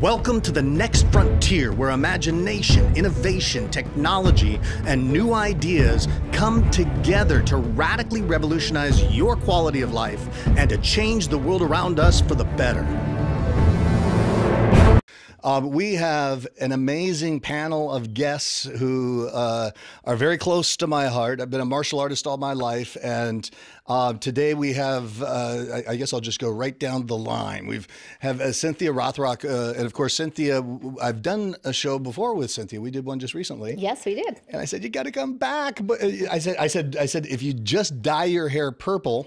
Welcome to the next frontier where imagination, innovation, technology, and new ideas come together to radically revolutionize your quality of life and to change the world around us for the better. We have an amazing panel of guests who are very close to my heart. I've been a martial artist all my life, and today we have, I guess I'll just go right down the line. We have Cynthia Rothrock, and of course, Cynthia, I've done a show before with Cynthia. We did one just recently. Yes, we did. And I said, you got to come back. But I said, if you just dye your hair purple,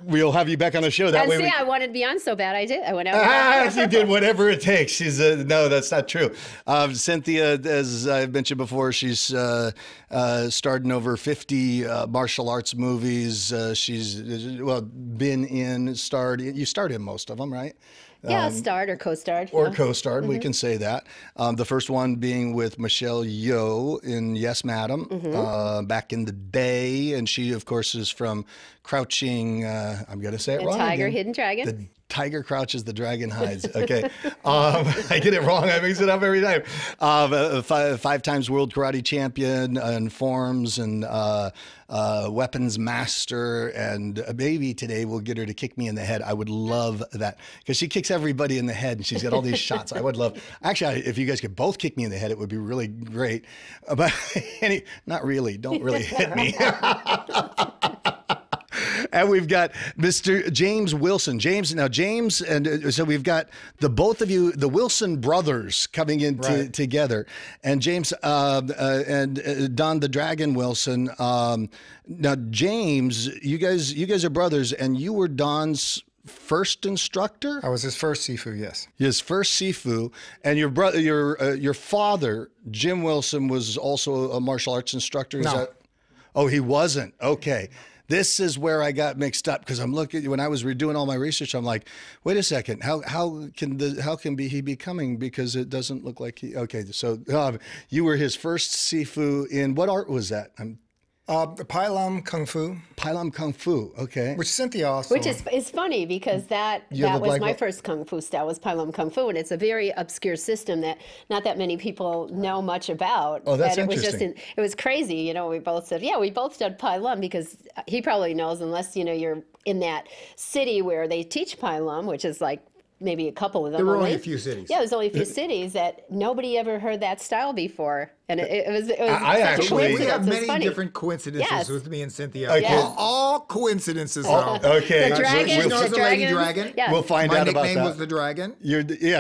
we'll have you back on the show. That way I wanted to be on so bad. I did. I went out. She did whatever it takes. She's no, that's not true. Cynthia, as I've mentioned before, she's starred in over 50 martial arts movies. She's starred. You starred in most of them, right? Yeah, starred or co-starred. Or co-starred, we can say that. The first one being with Michelle Yeoh in Yes, Madam, back in the day. And she, of course, is from Crouching, I'm going to say it wrong Tiger, again. Hidden Dragon. The Tiger crouches, the dragon hides. Okay. I get it wrong. I mix it up every time. Five times world karate champion and forms and weapons master. And maybe today we'll get her to kick me in the head. I would love that because she kicks everybody in the head and she's got all these shots. I would love, actually, if you guys could both kick me in the head, it would be really great. But not really. Don't really hit me. And we've got Mr. James Wilson. James, and so we've got the both of you, the Wilson brothers, coming in together. And James and Don the Dragon Wilson. Now, James, you guys are brothers, and you were Don's first instructor? I was his first Sifu, yes. His first Sifu, and your brother, your father, Jim Wilson, was also a martial arts instructor. Is that? Oh, he wasn't. Okay. This is where I got mixed up because I'm looking when I was redoing all my research. I'm like, wait a second, how can he be coming because it doesn't look like he. Okay, so you were his first Sifu in what art was that? Pai Lam Kung Fu. Pai Lam Kung Fu, okay. Which Cynthia also. Which is funny because that was my first Kung Fu style, was Pai Lam Kung Fu, and it's a very obscure system that not that many people know much about. Oh, that's and interesting. It was crazy, you know, we both said, yeah, we both did Pai Lam because he probably knows unless, you know, you're in that city where they teach Pai Lam, which is like maybe a couple of them. There were only a few cities. Yeah, there's only a few cities that nobody ever heard that style before. And it was I actually, we have many different coincidences with me and Cynthia. Okay. All coincidences. Okay. The dragon, she knows the Lady Dragon. Yeah. We'll find out about that. My nickname was the Dragon.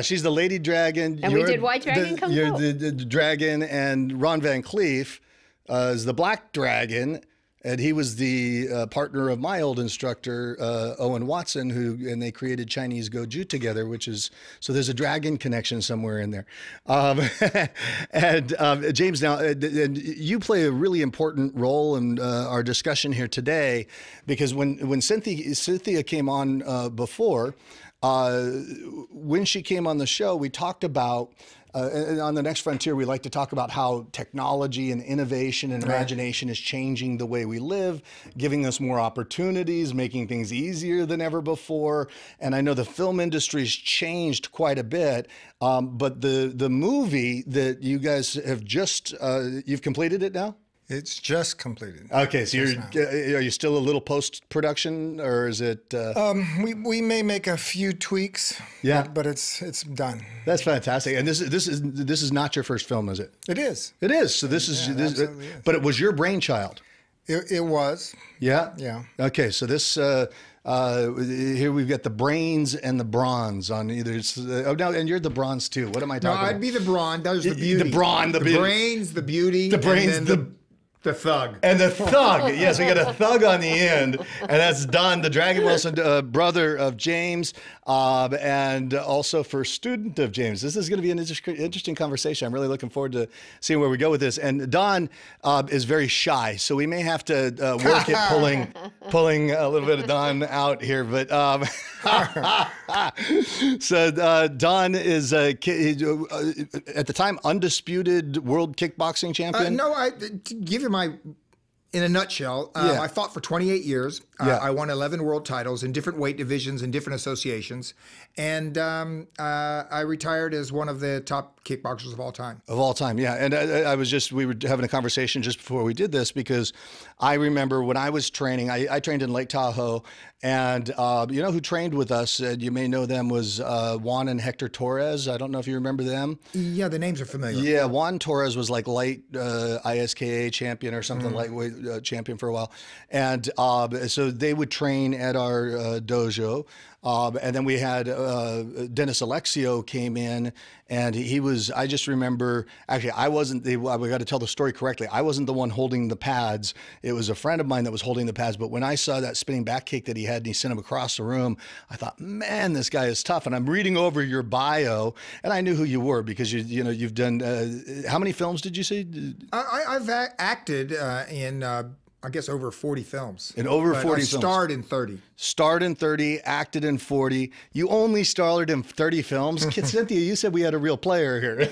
She's the Lady Dragon. And we did White Dragon Kung Fu. You're the Dragon, and Ron Van Cleef is the Black Dragon. And he was the partner of my old instructor, Owen Watson, and they created Chinese Goju together, so there's a dragon connection somewhere in there. And James, now, and you play a really important role in our discussion here today, because when Cynthia came on before, when she came on the show, we talked about, and on the Next Frontier, we like to talk about how technology and innovation and imagination is changing the way we live, giving us more opportunities, making things easier than ever before. And I know the film industry's changed quite a bit, but the movie that you guys have just, you've completed it now? It's just completed. Okay, so are you still a little post-production, or is it? We may make a few tweaks. Yeah, but it's done. That's fantastic. And this is not your first film, is it? It is. It is. So this is. But it was your brainchild. It was. Yeah. Yeah. Okay, so this. Here we've got the brains and the bronze on either. No, and you're the bronze too. What am I talking about? No, I'd be the brawn. That was the beauty. The brawn, the brains, the beauty. The brains, the thug. And the thug. Yes, we got a thug on the end. And that's Don, the Dragon Wilson, brother of James, and also first student of James. This is going to be an interesting conversation. I'm really looking forward to seeing where we go with this. And Don is very shy, so we may have to work at pulling a little bit of Don out here. But so Don is, at the time, undisputed world kickboxing champion? No, to give you my in a nutshell, Yeah. I fought for 28 years. Yeah. I won 11 world titles in different weight divisions and different associations. And I retired as one of the top kickboxers of all time. Of all time, yeah. And we were having a conversation just before we did this because I remember when I was training, I trained in Lake Tahoe, and you know who trained with us, you may know them, was Juan and Hector Torres. I don't know if you remember them. Yeah, the names are familiar. Yeah, Juan Torres was like light ISKA champion or something, lightweight champion for a while. And so they would train at our dojo. And then we had Dennis Alexio came in, and he was, I just remember, actually, I wasn't, we got to tell the story correctly. I wasn't the one holding the pads. It was a friend of mine that was holding the pads. But when I saw that spinning back kick that he had and he sent him across the room, I thought, man, this guy is tough. And I'm reading over your bio, and I knew who you were because you know, you've done, how many films did you say? I've acted in, I guess, over 40 films. In over But 40 I films. starred in 30. Starred in 30, acted in 40. You only starred in 30 films. Cynthia, you said we had a real player here.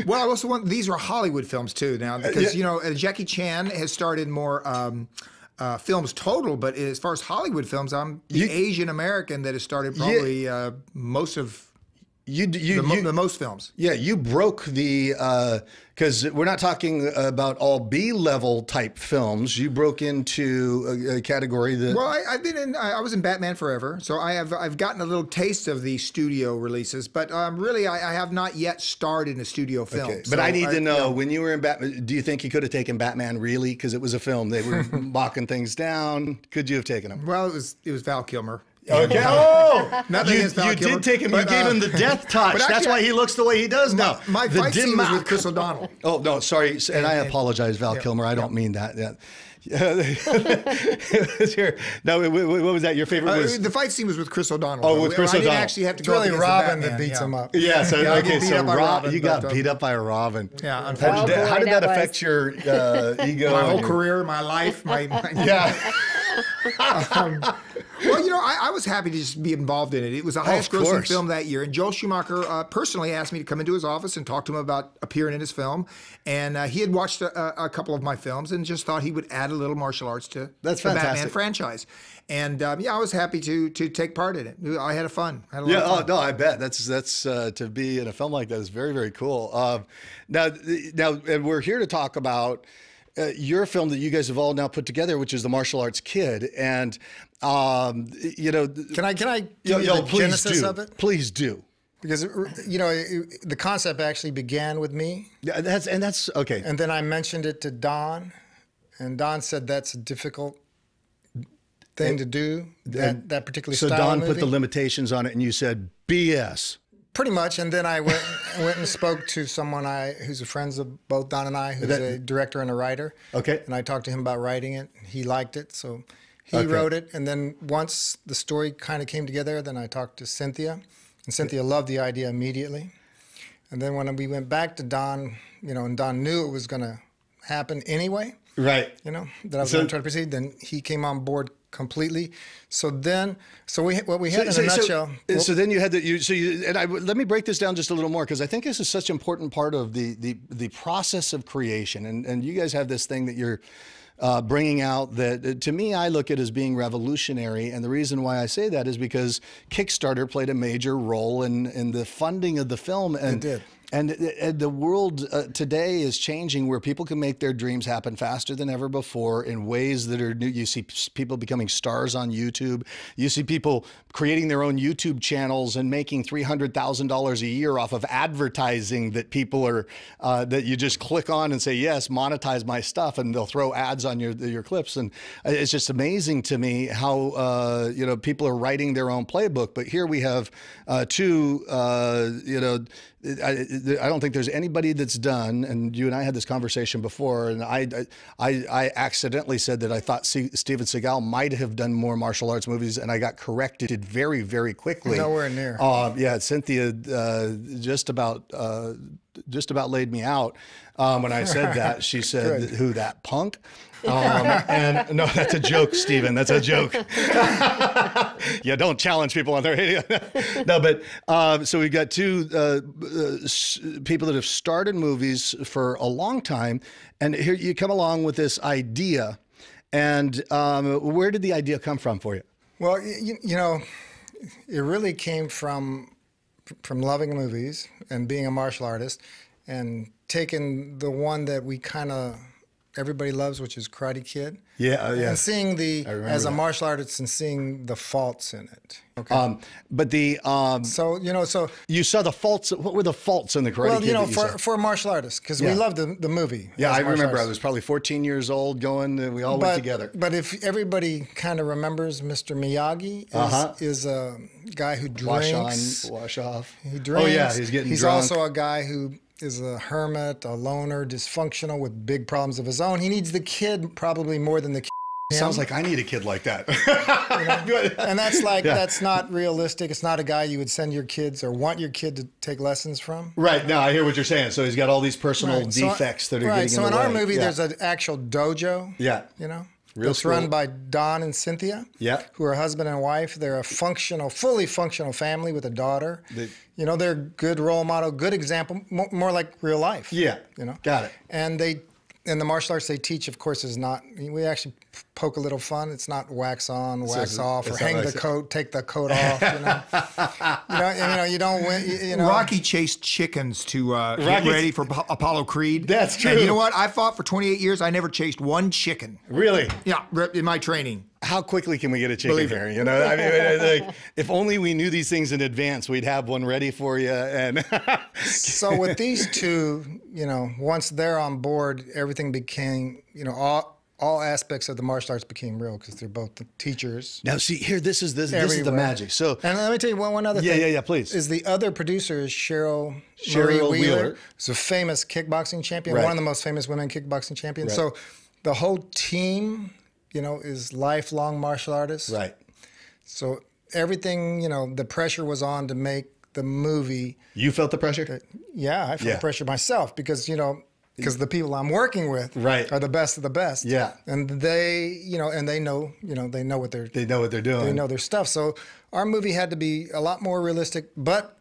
Well, I also want, these were Hollywood films too now, because, you know, Jackie Chan has starred in more films total, but as far as Hollywood films, I'm the Asian American that has started probably most of the most films. Yeah, you broke the, because we're not talking about all B-level type films. You broke into a category that... Well, I've been in, I was in Batman Forever, so I've gotten a little taste of the studio releases, but really I have not yet starred in a studio film. Okay. But So I need to know, when you were in Batman, do you think you could have taken Batman really? Because it was a film. They were mocking things down. Could you have taken him? Well, it was Val Kilmer. Okay. Oh, Nothing against Val you Kilmer, did take him. but, you gave him the death touch. but That's actually, why he looks the way he does now. My the fight scene was with Chris O'Donnell. Oh no, sorry, and I apologize, Val Kilmer. I don't mean that. Yeah. No, what was that? Your favorite was the fight scene was with Chris O'Donnell. Oh, with Chris I didn't O'Donnell. actually have to It's go up really against the Robin Batman, that beats him up. yeah. So Yeah, I get okay, beat so up by Robin, you got but, beat up by a Robin. Yeah, How unfortunately. did, boy, how did that that affect was- your ego? My whole and your- career, my life, my Yeah. Well, you know, I was happy to just be involved in it. It was the highest grossing course. film that year. And Joel Schumacher personally asked me to come into his office and talk to him about appearing in his film. And he had watched a couple of my films and just thought he would add a little martial arts to That's the Batman fantastic. franchise. And yeah, I was happy to take part in it. I had fun. I had a lot Yeah, of fun. oh no, I bet that's to be in a film like that is very, very cool. Now, and we're here to talk about your film that you guys have all now put together, which is The Martial Arts Kid, and you know, Can I give you the please genesis do, of it? please do. Because you know the concept actually began with me, Yeah, that's okay. and then I mentioned it to Don, and Don said that's a difficult thing to do. That particular So style Don movie. put the limitations on it, and you said BS. Pretty much, and then I went and spoke to someone who's a friend of both Don and I, who's a director and a writer. Okay. And I talked to him about writing it. He liked it, so he Okay. wrote it. And then once the story kind of came together, then I talked to Cynthia, and Cynthia loved the idea immediately. And then when we went back to Don, you know, and Don knew it was going to happen anyway, Right. you know, that I was So- going to try to proceed, then he came on board completely. So what we had in a nutshell. So then you had let me break this down just a little more, because I think this is such an important part of the process of creation, and you guys have this thing that you're bringing out that to me I look at as being revolutionary, and the reason why I say that is because Kickstarter played a major role in the funding of the film, and It did. And the world today is changing, where people can make their dreams happen faster than ever before in ways that are new. You see people becoming stars on YouTube. You see people creating their own YouTube channels and making $300,000 a year off of advertising that people are, that you just click on and say, yes, monetize my stuff, and they'll throw ads on your clips. And it's just amazing to me how, you know, people are writing their own playbook. But here we have two, you know, I don't think there's anybody that's done, and you and I had this conversation before, and I accidentally said that I thought Steven Seagal might have done more martial arts movies, and I got corrected very, very quickly. Nowhere near. Yeah, Cynthia just about just about laid me out when I said that. She said, "Who, that punk?" And no, that's a joke, Stephen. That's a joke. Yeah, don't challenge people on their radio. No, but so we've got two people that have started movies for a long time, and here you come along with this idea. And where did the idea come from for you? Well, you know, it really came from loving movies and being a martial artist, and taking the one that we kind of everybody loves, which is Karate Kid. Yeah, yeah. And seeing as a that. martial artist and seeing the faults in it. Okay. But the So you saw the faults. What were the faults in the Karate well, Kid? you know, that you saw? for martial artists, because Yeah. we loved the movie. Yeah, as I martial remember. I artists. was probably 14 years old going. We all went together. But if everybody kind of remembers, Mr. Miyagi is a guy who Wash drinks. on, wash off. He drinks. Oh yeah, he's getting He's drunk. also a guy who is a hermit, a loner, dysfunctional with big problems of his own. He needs the kid probably more than the kid. Sounds like I need a kid like that. And that's that's not realistic. It's not a guy you would send your kids or want your kid to take lessons from. Right. No, I hear what you're saying. So he's got all these personal defects that are getting so in the in our way. movie, Yeah. there's an actual dojo. Yeah. You know, Real it's school. run by Don and Cynthia. Yeah. Who are husband and wife. They're a fully functional family with a daughter. You know, they're good role model, good example, more like real life. Yeah. You know. Got it. And the martial arts they teach, of course, is not. We actually poke a little fun. It's not wax on, wax off, or it's not hang the like- coat, take the coat off. You don't win. You know. Rocky chased chickens to get ready for Apollo Creed. That's true. And you know what? I fought for 28 years. I never chased one chicken. Really? Yeah, in my training. How quickly can we get a chicken Believe it. here? You know, I mean, like, if only we knew these things in advance, we'd have one ready for you. And So with these two, you know, once they're on board, everything became, you know, all aspects of the martial arts became real because they're both the teachers. now, see here, this is the everywhere. magic. So And let me tell you one other thing. yeah, please. Is the other producer is Cheryl Cheryl Marie Wheeler. Wheeler, who's a famous kickboxing champion, Right. one of the most famous women kickboxing champions. Right. So the whole team, you know, is lifelong martial artists. right. So everything, you know, the pressure was on to make the movie. You felt the pressure? Yeah, I feel Yeah. pressure myself because, you know, because the people I'm working with Right. are the best of the best. Yeah. And they, you know, they know what they're They know what they're doing. they know their stuff. So our movie had to be a lot more realistic, but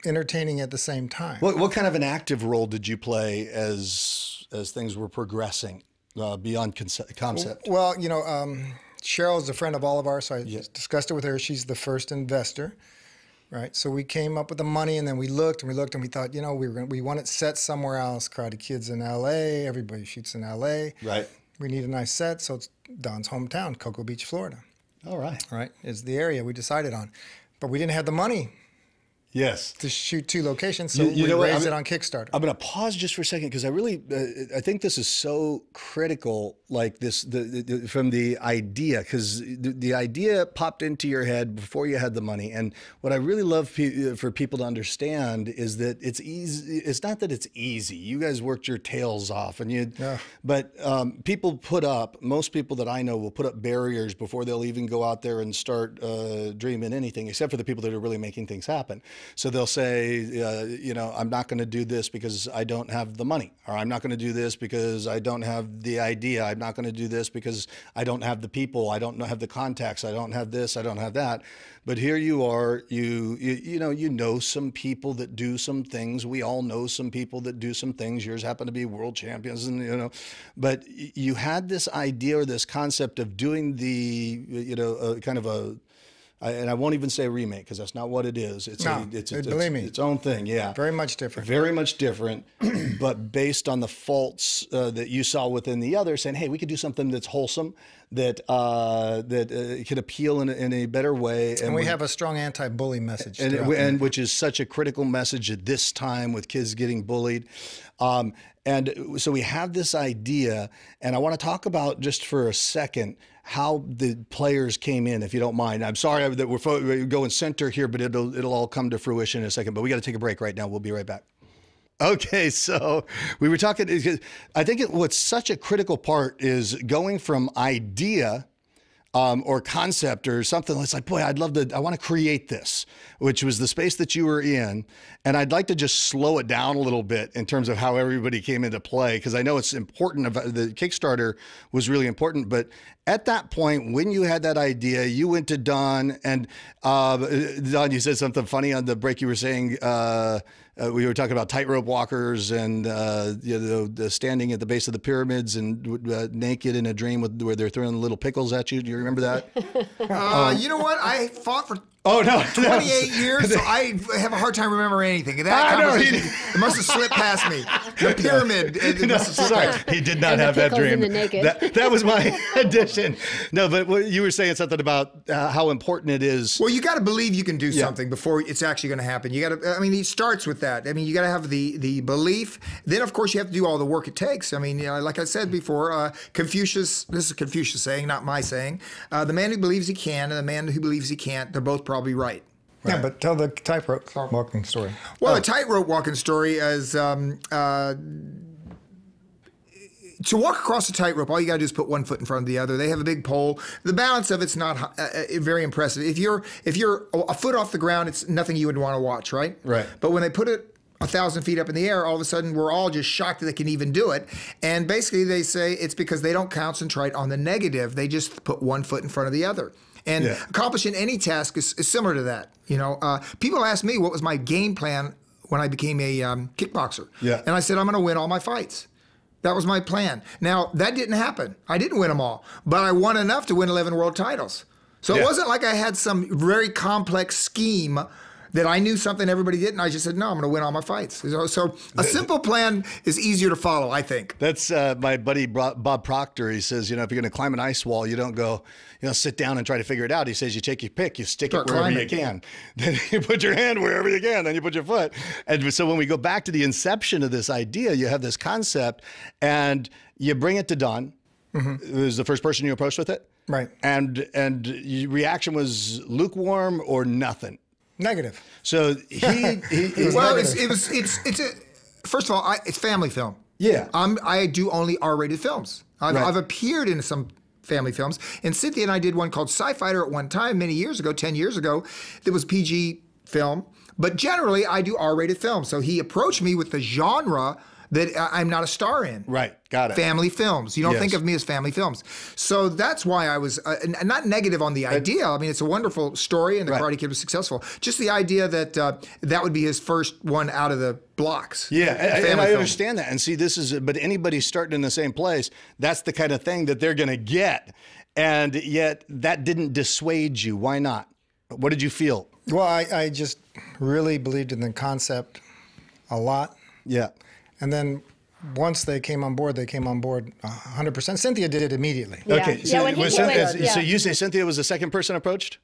entertaining at the same time. What kind of an active role did you play as things were progressing beyond concept? Well, you know, Cheryl's a friend of all of ours, so I discussed it with her. She's the first investor, right? So we came up with the money, and then we looked and we thought, you know, we want it set somewhere else. Karate Kid's in L.A. Everybody shoots in L.A. Right. We need a nice set, so it's Don's hometown, Cocoa Beach, Florida. All right. Right, is the area we decided on, but we didn't have the money Yes. to shoot two locations, so You we know what? raised it on Kickstarter. I'm going to pause just for a second because I really, I think this is so critical. Like this, from the idea, because the idea popped into your head before you had the money. And what I really love for people to understand is that it's easy. It's not that it's easy. You guys worked your tails off, and but people most people that I know will put up barriers before they'll even go out there and start dreaming anything, except for the people that are really making things happen. So they'll say, you know, I'm not going to do this because I don't have the money, or I'm not going to do this because I don't have the idea. I'm not going to do this because I don't have the people. I don't have the contacts. I don't have this. I don't have that. But here you are. You know some people that do some things. We all know some people that do some things. Yours happen to be world champions, and you know. But you had this idea or this concept of doing the kind of a. And I won't even say remake because that's not what it is. Believe me, its own thing. Yeah, very much different. very much different, but based on the faults that you saw within the other, saying, "Hey, we could do something that's wholesome, that could appeal in a better way." And we have a strong anti-bully message. And which is such a critical message at this time with kids getting bullied. And so we have this idea, and I want to talk about just for a second how the players came in, if you don't mind. I'm sorry that we're going center here, but it'll all come to fruition in a second. But we got to take a break right now. We'll be right back. Okay, so we were talking. I think what's such a critical part is going from idea or concept or something. It's like, boy, I want to create this, which was the space that you were in. And I'd like to just slow it down a little bit in terms of how everybody came into play, because I know it's important. The Kickstarter was really important. But at that point, when you had that idea, you went to Don, and Don, you said something funny on the break. You were saying, we were talking about tightrope walkers and the standing at the base of the pyramids and naked in a dream where they're throwing little pickles at you. Do you remember that? You know what? I fought for Oh, no. 28 years, so I have a hard time remembering anything. That conversation, it must have slipped past me. The pyramid. He did not have that dream. That was my addition. No, but you were saying something about how important it is. Well, you got to believe you can do something before it's actually going to happen. You got to. I mean, it starts with that. I mean, you got to have the belief. Then, of course, you have to do all the work it takes. I mean, like I said before, Confucius. This is Confucius saying, not my saying. The man who believes he can and the man who believes he can't. They're both probably right. Yeah, but tell the tightrope walking story. Well, a tightrope walking story is to walk across a tightrope. All you got to do is put one foot in front of the other. They have a big pole. The balance of it's not very impressive. If you're a foot off the ground, it's nothing you would want to watch, right? Right. But when they put it 1,000 feet up in the air, all of a sudden we're all just shocked that they can even do it. And basically they say it's because they don't concentrate on the negative. They just put one foot in front of the other. And accomplishing any task is similar to that. You know, people ask me what was my game plan when I became a kickboxer. Yeah. And I said, I'm going to win all my fights. That was my plan. Now, that didn't happen. I didn't win them all, but I won enough to win 11 world titles. So it wasn't like I had some very complex scheme that I knew something everybody didn't. I just said, no, I'm going to win all my fights. So a simple plan is easier to follow, I think. That's my buddy Bob Proctor. He says, if you're going to climb an ice wall, you don't go, sit down and try to figure it out. He says you take your pick, you stick it wherever you can. Then you put your hand wherever you can, then you put your foot. And so when we go back to the inception of this idea, you have this concept and you bring it to Don, who was the first person you approached with it. Right. And your reaction was lukewarm or nothing. Negative. So first of all, it's family film. Yeah. I do only R-rated films. I've appeared in some family films, and Cynthia and I did one called Sci-Fighter at one time many years ago, 10 years ago. That was PG film, but generally I do R-rated films. So he approached me with the genre that I'm not a star in. Right, got it. Family films. You don't think of me as family films. So that's why I was not negative on the idea. I mean, it's a wonderful story, and the Karate Kid was successful. Just the idea that that would be his first one out of the blocks. Yeah, and I understand that. And see, but anybody starting in the same place, that's the kind of thing that they're going to get. And yet that didn't dissuade you. Why not? What did you feel? Well, I just really believed in the concept a lot. Yeah. And then once they came on board 100%. Cynthia did it immediately. Yeah. Okay, so you say Cynthia was the second person approached?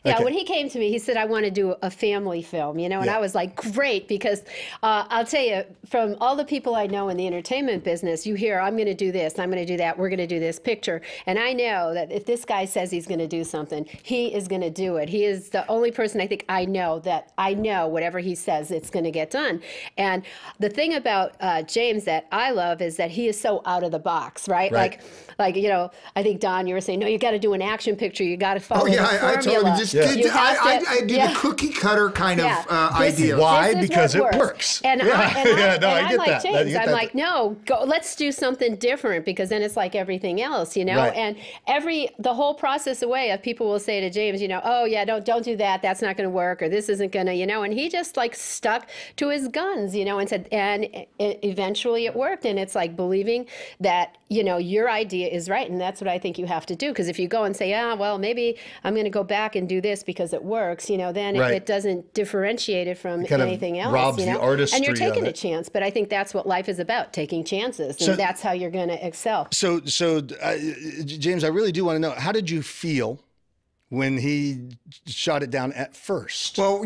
Yeah, when he came to me, he said, I want to do a family film, and I was like, great, because I'll tell you, from all the people I know in the entertainment business, you hear, I'm going to do this, I'm going to do that, we're going to do this picture. And I know that if this guy says he's going to do something, he is going to do it. He is the only person I think I know that I know whatever he says, it's going to get done. And the thing about James that I love is that he is so out of the box, right? Like, I think, Don, you were saying, no, you got to do an action picture. You got to follow the formula. I told him, I do the cookie cutter kind of idea. Why? Because it works. And I I'm like James. I'm like, no, let's do something different, because then it's like everything else, Right. And the whole process away of people will say to James, oh yeah, don't do that. That's not going to work, or this isn't going to, and he just like stuck to his guns, and said, and eventually it worked. And it's like believing that, your idea is right. And that's what I think you have to do. Because if you go and say, well, maybe I'm going to go back and do this because it works, then it doesn't differentiate it from anything else. Robs the artistry, and you're taking a chance. But I think that's what life is about, taking chances. And that's how you're going to excel. So James, I really do want to know, how did you feel when he shot it down at first? Well,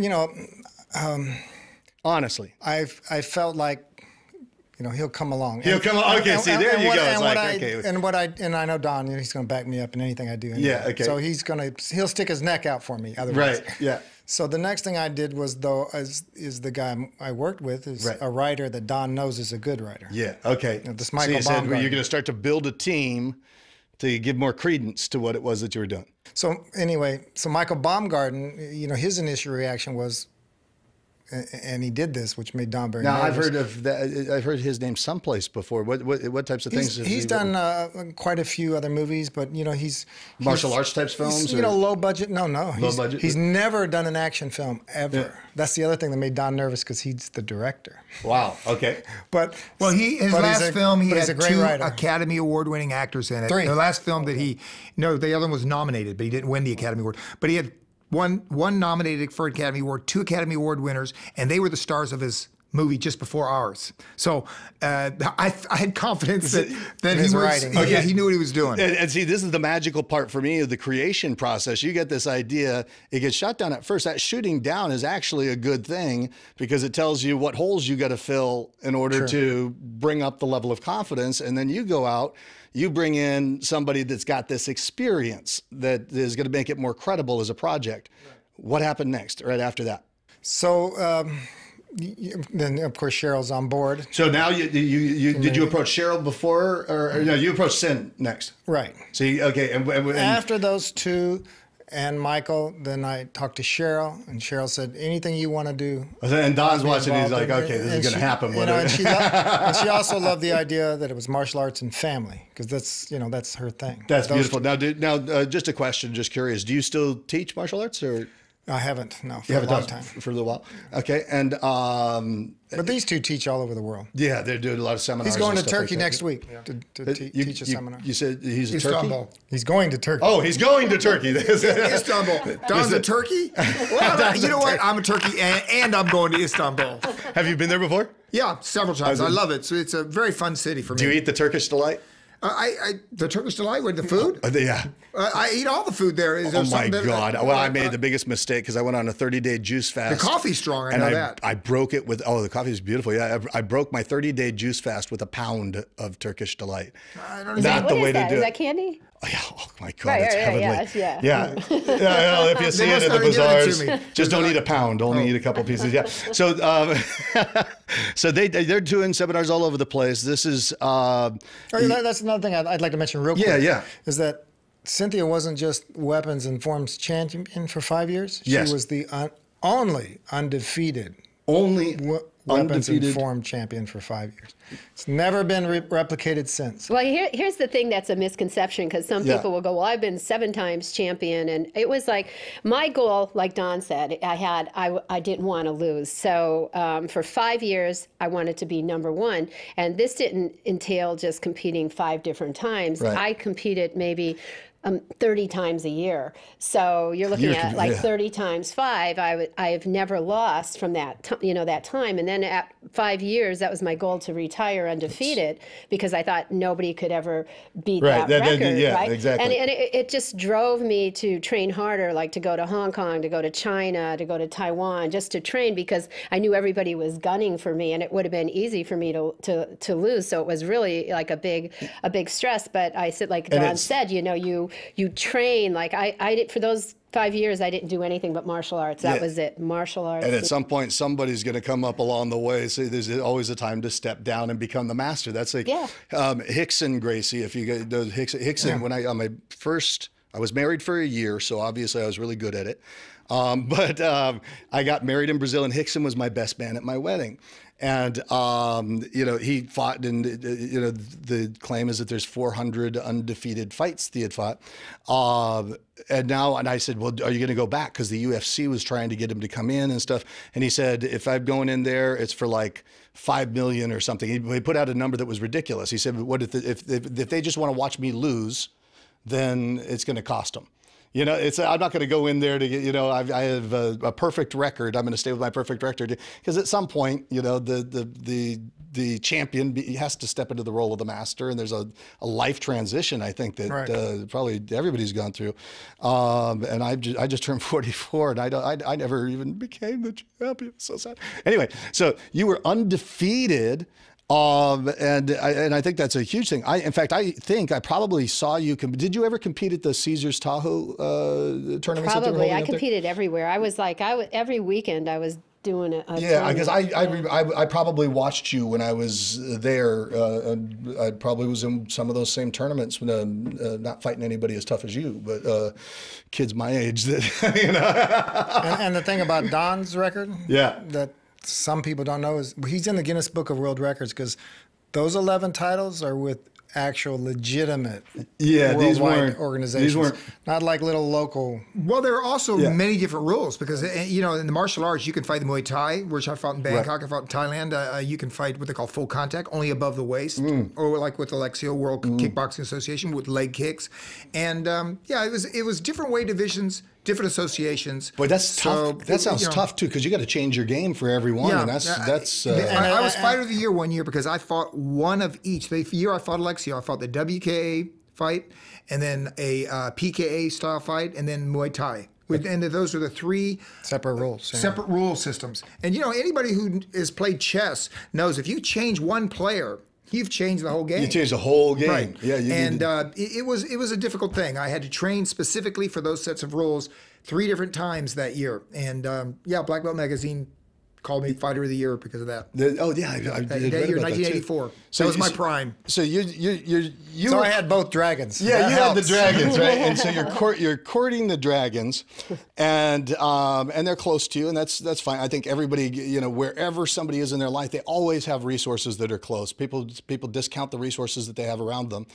honestly, I felt like, he'll come along. He'll come along. Okay, see, there you go. It's like, and I know Don, he's going to back me up in anything I do. Anyway. Yeah, okay. So he'll stick his neck out for me. Otherwise. Right. Yeah. So the next thing I did was, is the guy I worked with is a writer that Don knows is a good writer. Yeah. Okay. This Michael so you said Baumgartner. you're going to start to build a team to give more credence to what it was that you were doing. So anyway, so Michael Baumgarten, you know, his initial reaction was, and he did this, which made Don very Now, nervous. I've heard of that. I've heard his name someplace before. What types of things? He's done quite a few other movies, but you know, he's martial arts types films. You know, low budget. No, Low budget. He's never done an action film ever. Yeah. That's the other thing that made Don nervous because he's the director. Wow. Okay. But well, his last film, he had 2 writer. Academy Award-winning actors in it. 3. The last film that the other one was nominated, but he didn't win the Academy Award. But he had one nominated for Academy Award, 2 Academy Award winners, and they were the stars of his movie just before ours. So I had confidence that his writing. He knew what he was doing. And see, this is the magical part for me of the creation process. You get this idea, it gets shot down at first. That shooting down is actually a good thing because it tells you what holes you got to fill in order to bring up the level of confidence. And then you go out, you bring in somebody that's got this experience that is going to make it more credible as a project. What happened next, right after that? So then, of course, Cheryl's on board. So now did you approach Cheryl before, or no? You approached Sin next, right? So and after those 2 and Michael, then I talked to Cheryl, and Cheryl said, "Anything you want to do." And Don's watching. He's like, "Okay, this is going to happen." And she also loved the idea that it was martial arts and family because that's her thing. That's beautiful. Now, just a question, just curious. Do you still teach martial arts, or? I haven't, no, for you a long time. For a little while. Okay, and but these 2 teach all over the world. Yeah, they're doing a lot of seminars. He's going to Turkey like next week to teach a seminar. You said he's Istanbul. Turkey? He's going to Turkey. Oh, he's going to Turkey. Istanbul. Don's a Turkey? Well, you know what? I'm a Turkey, and I'm going to Istanbul. Have you been there before? Yeah, several times. I love it. So it's a very fun city for me. Do you eat the Turkish delight? The Turkish delight with the food? Yeah. I eat all the food there. Oh my God. Well, I made the biggest mistake because I went on a 30-day juice fast. The coffee's strong, I know that. I broke it with, the coffee is beautiful. Yeah, I broke my 30-day juice fast with a pound of Turkish delight. I don't know. What is that? Is that candy? Oh, yeah. Oh my God, it's heavenly. Yeah. If you see it in the bazaars, just don't eat a pound. Only eat a couple pieces. Yeah. So, so they're doing seminars all over the place. This is. That's another thing I'd like to mention real quick. Yeah. Is that Cynthia wasn't just weapons and forms champion for 5 years. She was the only undefeated. Weapons and form champion for 5 years. It's never been replicated since. Well, here's the thing that's a misconception because some people will go, well, I've been 7 times champion. And it was like my goal, like Don said, I didn't want to lose. So for 5 years, I wanted to be number 1. And this didn't entail just competing 5 different times. Right. I competed maybe 30 times a year. So you're looking at like 30 times 5. I've never lost from that time. And then at 5 years, that was my goal to retire undefeated because I thought nobody could ever beat that record. Right? Exactly. And it just drove me to train harder, like to go to Hong Kong, to go to China, to go to Taiwan, just to train because I knew everybody was gunning for me and it would have been easy for me to lose. So it was really like a big stress. But I said, like Don said, you train like I did for those 5 years. I didn't do anything but martial arts. That was it, martial arts. And at some point, somebody's going to come up along the way. So there's always a time to step down and become the master. That's like Hickson Gracie. If you get those Hickson, when I was married for a year, so obviously I was really good at it. But I got married in Brazil, and Hickson was my best man at my wedding. And, he fought, and, the claim is that there's 400 undefeated fights he had fought. And I said, well, are you going to go back? Because the UFC was trying to get him to come in and stuff. And he said, if I'm going in there, it's for like 5 million or something. He put out a number that was ridiculous. He said, what if they just want to watch me lose, then it's going to cost them. I'm not going to go in there to get, I have a perfect record. I'm going to stay with my perfect record because at some point, the champion has to step into the role of the master, and there's a life transition. I think that probably everybody's gone through. And I just turned 44, and I never even became the champion. So sad. Anyway, so you were undefeated. And I think that's a huge thing. In fact, I think I probably saw you. Did you ever compete at the Caesars Tahoe tournaments? Probably. I competed everywhere. I was like, every weekend I was doing it. Yeah, because I probably watched you when I was there. I probably was in some of those same tournaments, not fighting anybody as tough as you, but kids my age that, you know. And the thing about Don's record, Yeah. that some people don't know is he's in the Guinness Book of World Records because those 11 titles are with actual legitimate worldwide organizations. These weren't not like little local. Well, there are also many different rules because, you know, in the martial arts, you can fight the Muay Thai, which I fought in Bangkok, I fought in Thailand. You can fight what they call full contact, only above the waist, or like with Alexio, World Kickboxing Association, with leg kicks. And yeah, it was different weight divisions, different associations. Boy, that's tough. That sounds tough too, because you got to change your game for everyone. Yeah, And that's. I was Fighter of the Year one year because I fought one of each. The year I fought Alexio, I fought the WKA fight, and then a PKA style fight, and then Muay Thai. And those are the three Separate rules. Yeah. separate rule systems. And you know, anybody who has played chess knows if you change one player, you've changed the whole game. You changed the whole game. Right. Yeah. It was a difficult thing. I had to train specifically for those sets of rules 3 different times that year. And yeah, Black Belt Magazine called me Fighter of the Year because of that. I did That read year, about that, too. 1984. So that was my prime. So you So were, I had both dragons. Yeah, That you had the helps. dragons, right? And so you're courting the dragons, and they're close to you, and that's fine. I think everybody, you know, wherever somebody is in their life, they always have resources that are close. People discount the resources that they have around them.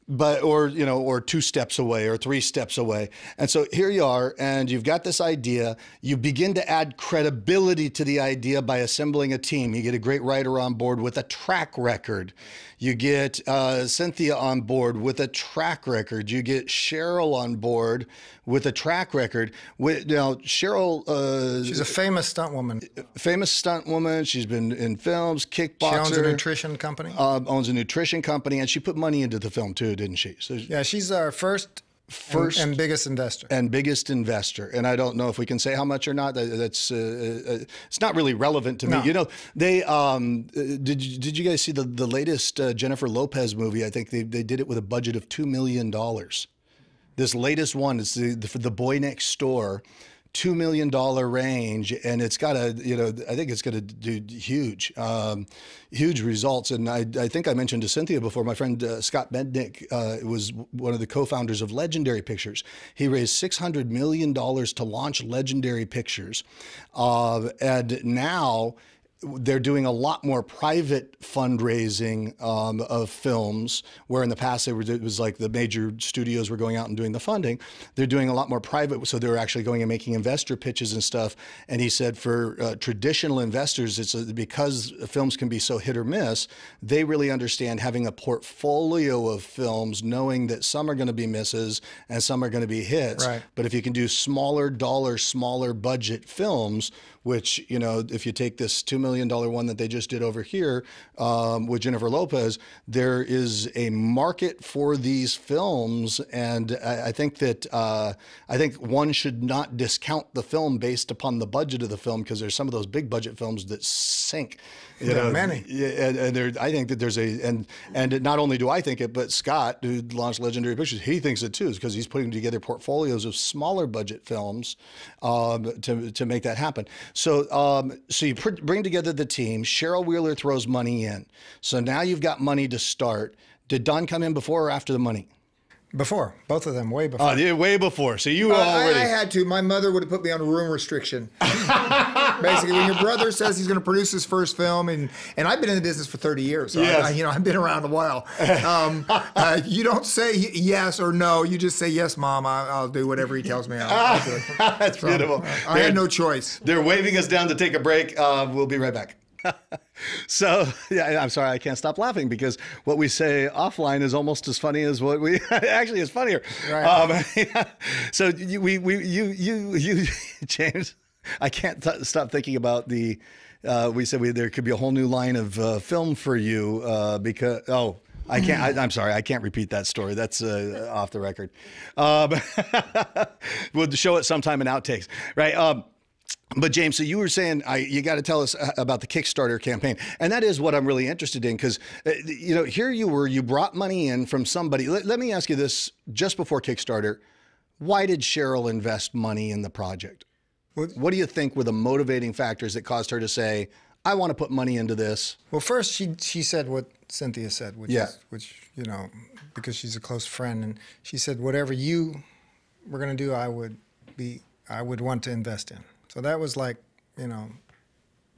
Or 2 steps away or 3 steps away. And so here you are, and you've got this idea. You begin to add credibility to the idea by assembling a team. You get a great writer on board with a track record. You get Cynthia on board with a track record. You get Cheryl on board with a track record. Cheryl, She's a famous stunt woman. famous stunt woman. She's been in films, kickboxer. She owns a nutrition company. Owns a nutrition company, and she put money into the film too, didn't she? So Yeah, she's our first and biggest investor. and biggest investor. And I don't know if we can say how much or not. That's it's not really relevant to me. No. You know, they did you guys see the latest Jennifer Lopez movie? I think they did it with a budget of $2 million. This latest one is the Boy Next Door. $2 million range, and it's got I think it's going to do huge results. And I think I mentioned to Cynthia before, my friend Scott Bednick was one of the co-founders of Legendary Pictures. He raised $600 million to launch Legendary Pictures, and now they're doing a lot more private fundraising of films, where in the past it was like the major studios were going out and doing the funding. They're doing a lot more private, so they're actually going and making investor pitches and stuff. And he said for traditional investors, it's because films can be so hit or miss, they really understand having a portfolio of films, knowing that some are going to be misses and some are going to be hits. Right. But if you can do smaller dollar, smaller budget films, which, you know, if you take this $2 million one that they just did over here with Jennifer Lopez, there is a market for these films. And I think one should not discount the film based upon the budget of the film, because there's some of those big budget films that sink. There are many. And I think that there's and not only do I think it, but Scott, who launched Legendary Pictures, he thinks it too, because he's putting together portfolios of smaller budget films to make that happen. So you bring together the team. Cheryl Wheeler throws money in. So now you've got money to start. Did Don come in before or after the money? Before, both of them, way before. Oh, yeah, way before. So you already. I had to. My mother would have put me on a room restriction. Basically, when your brother says he's going to produce his first film, and I've been in the business for 30 years, so Yes. I've been around a while. You don't say yes or no. You just say, yes, Mom, I'll do whatever he tells me. I'll do it. That's beautiful. I had no choice. They're waving us down to take a break. We'll be right back. So, yeah, I'm sorry, I can't stop laughing, because what we say offline is almost as funny as what we actually is funnier. Right. So you James, I can't stop thinking about the. We said there could be a whole new line of film for you because I can't. I'm sorry. I can't repeat that story. That's off the record. We'll show it sometime in outtakes, right? But James, so you were saying you got to tell us about the Kickstarter campaign, and that is what I'm really interested in, because here you brought money in from somebody. Let me ask you this: just before Kickstarter, why did Cheryl invest money in the project? What do you think were the motivating factors that caused her to say, I want to put money into this? Well, first she said what Cynthia said, which you know, because she's a close friend, and she said whatever you were going to do, I would want to invest in. So that was like, you know,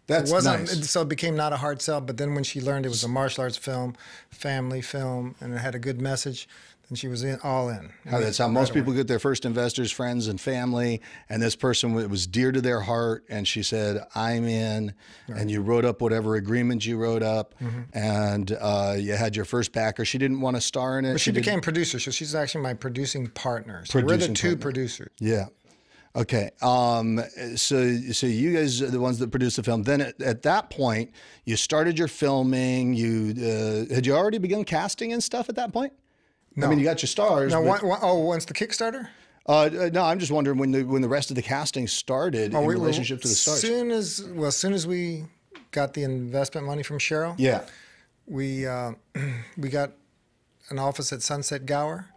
That's nice. So it became not a hard sell. But then when she learned it was a martial arts film, family film, and it had a good message, then she was all in. That's how most people get their first investors, friends and family. And this person, it was dear to their heart. And she said, I'm in. Right. And you wrote up whatever agreement you wrote up. And you had your first backer. She didn't want to star in it. But she became producer. So she's actually my producing partner. So we're the two producers. Yeah. Okay. So you guys are the ones that produced the film. Then at that point, you started your filming. Had you already begun casting and stuff at that point? No. I mean, you got your stars. No, once the Kickstarter? No, I'm just wondering when the rest of the casting started in relationship to the stars. As soon as we got the investment money from Cheryl, yeah, we got an office at Sunset Gower,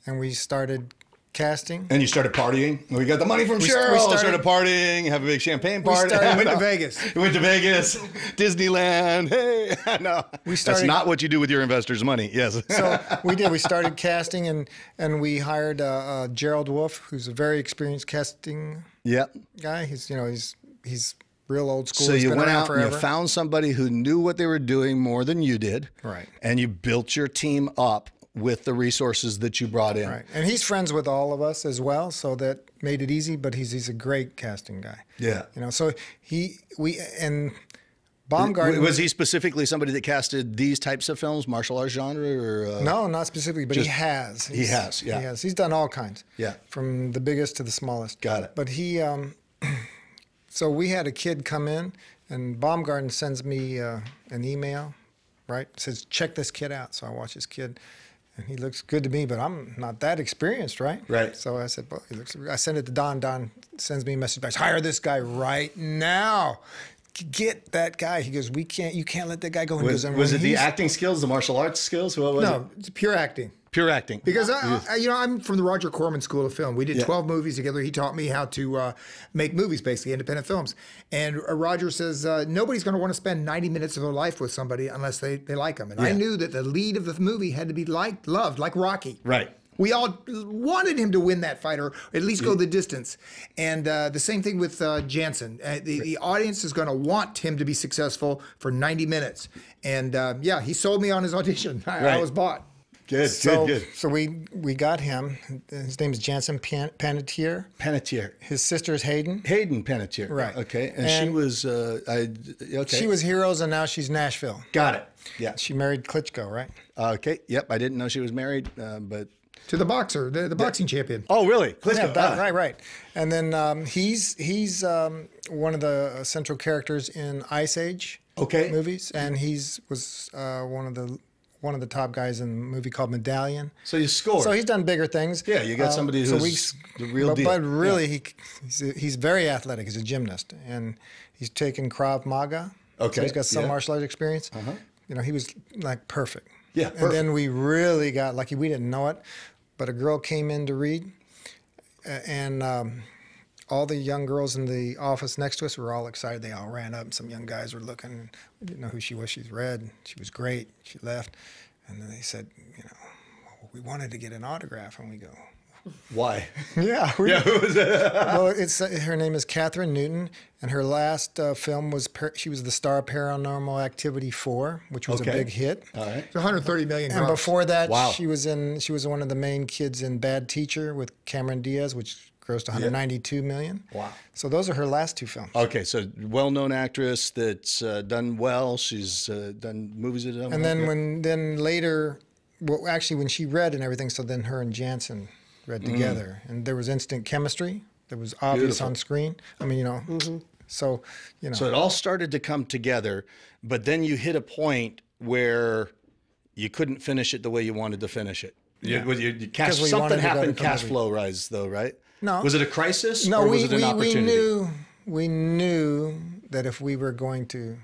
and we started casting. And you started partying? We got the money from Cheryl. We started partying, have a big champagne party. Went to Vegas. We went to Vegas, Disneyland. Hey, no, that's not what you do with your investors' money. Yes. So we did. We started casting, and we hired Gerald Wolf, who's a very experienced casting guy. He's real old school. So you went out and you found somebody who knew what they were doing more than you did. Right. And you built your team up with the resources that you brought in. Right. And he's friends with all of us as well, so that made it easy, but he's a great casting guy. Yeah. You know, so Baumgarten... Was he specifically somebody that casted these types of films, martial arts genre, or... No, not specifically, but he has. He has, yeah. He has. He's done all kinds. Yeah. From the biggest to the smallest. Got it. But he... So we had a kid come in, and Baumgarten sends me an email, right? Says, check this kid out. So I watch this kid, and he looks good to me, but I'm not that experienced, right? Right. So I said, well, I send it to Don. Don sends me a message back. Hire this guy right now. Get that guy. He goes, you can't let that guy go. Was it the acting skills, the martial arts skills? What was it? No, it's pure acting. Pure acting. Because I'm from the Roger Corman School of Film. We did 12 movies together. He taught me how to make movies, basically independent films. And Roger says nobody's going to want to spend 90 minutes of their life with somebody unless they like them. And I knew that the lead of the movie had to be loved, like Rocky. Right. We all wanted him to win that fight, or at least go the distance. And the same thing with Jansen. The audience is going to want him to be successful for 90 minutes. And he sold me on his audition. I was bought. Good. So we got him. His name is Jansen Panettiere. Panettiere. His sister is Hayden. Hayden Panettiere. Right. Okay. And she was She was Heroes, and now she's Nashville. Got it. Yeah. She married Klitschko, right? Okay. Yep. I didn't know she was married, but to the boxer, the boxing champion. Oh, really? Klitschko. Yeah, right. And then he's one of the central characters in Ice Age movies, and was one of the top guys in a movie called Medallion. So you scored. So he's done bigger things. Yeah, you got somebody who's the real deal. But really, he's very athletic. He's a gymnast, and he's taken Krav Maga. Okay. So he's got some martial arts experience. You know, he was like perfect. Yeah, perfect. And then we really got lucky. We didn't know it, but a girl came in to read, and all the young girls in the office next to us were all excited. They all ran up, and some young guys were looking. We didn't know who she was. She's red. She was great. She left. And then they said, we wanted to get an autograph. And we go, why? Yeah. Who was it? Well, her name is Catherine Newton, and her last film she was the star of Paranormal Activity 4, which was a big hit. All right. It's 130 million. And before that, wow. she was one of the main kids in Bad Teacher with Cameron Diaz, which grossed 192 million. Wow. So those are her last two films. Okay, so well-known actress that's done well. She's done movies that have done well. And then later, well, actually when she read and everything, so then her and Jansen read together, and there was instant chemistry that was obvious on screen. I mean, so So it all started to come together, but then you hit a point where you couldn't finish it the way you wanted to finish it. Yeah. Something happened cash flow-wise, though, right? No. Was it a crisis? No, or was it an opportunity? We knew that if we were going to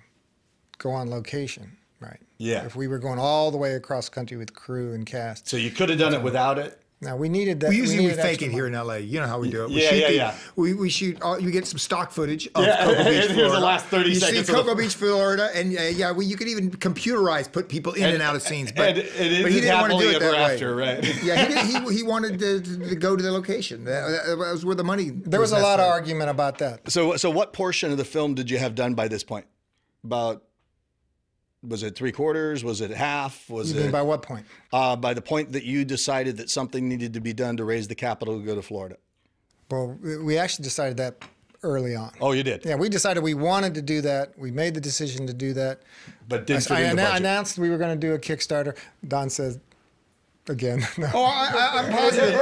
go on location, right? Yeah. If we were going all the way across country with crew and cast. So you could have done it without it? Now we needed that. We usually needed fake extra it here in LA. You know how we do it. Yeah. We shoot. You get some stock footage of Yeah, Cocoa Beach, and Florida. here's the last 30 seconds You of see Cocoa Beach, Florida, and you could even computerize, put people in and out of scenes. But he didn't want to do it that way. After, right? Yeah, he wanted to go to the location. That was where the money. There was a lot of argument about that. So what portion of the film did you have done by this point? About. Was it 3/4? Was it half? Was You mean by what point? By the point that you decided that something needed to be done to raise the capital to go to Florida. Well, we actually decided that early on. Oh, you did? Yeah, we decided we wanted to do that. We made the decision to do that. But didn't fit I in the budget. announced we were going to do a Kickstarter. Don says, again, no. Oh, I'm positive.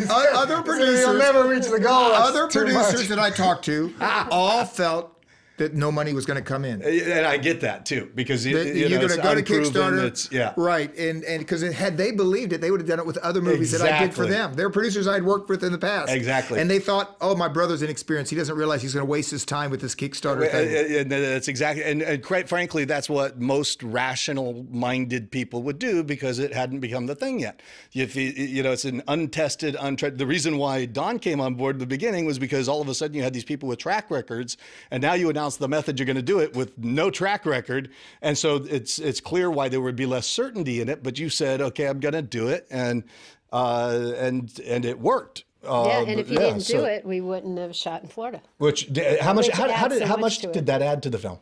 Other producers, You'll never reach the goal. That's other too producers much. that I talked to all felt that no money was going to come in. And I get that too, because You're going to go to Kickstarter, yeah, right? And because had they believed it, they would have done it with other movies that I did for them. They're producers I'd worked with in the past, exactly. And they thought, oh, my brother's inexperienced. He doesn't realize he's going to waste his time with this Kickstarter thing. And that's exactly, and quite frankly, that's what most rational-minded people would do because it hadn't become the thing yet. If it's an untested, untried. The reason why Don came on board at the beginning was because all of a sudden you had these people with track records, and now you announce the method you're going to do it with no track record, and so it's clear why there would be less certainty in it. But you said, okay, I'm going to do it, and it worked. Yeah, and if you didn't do it, we wouldn't have shot in Florida. Which how much? How much to did that add to the film?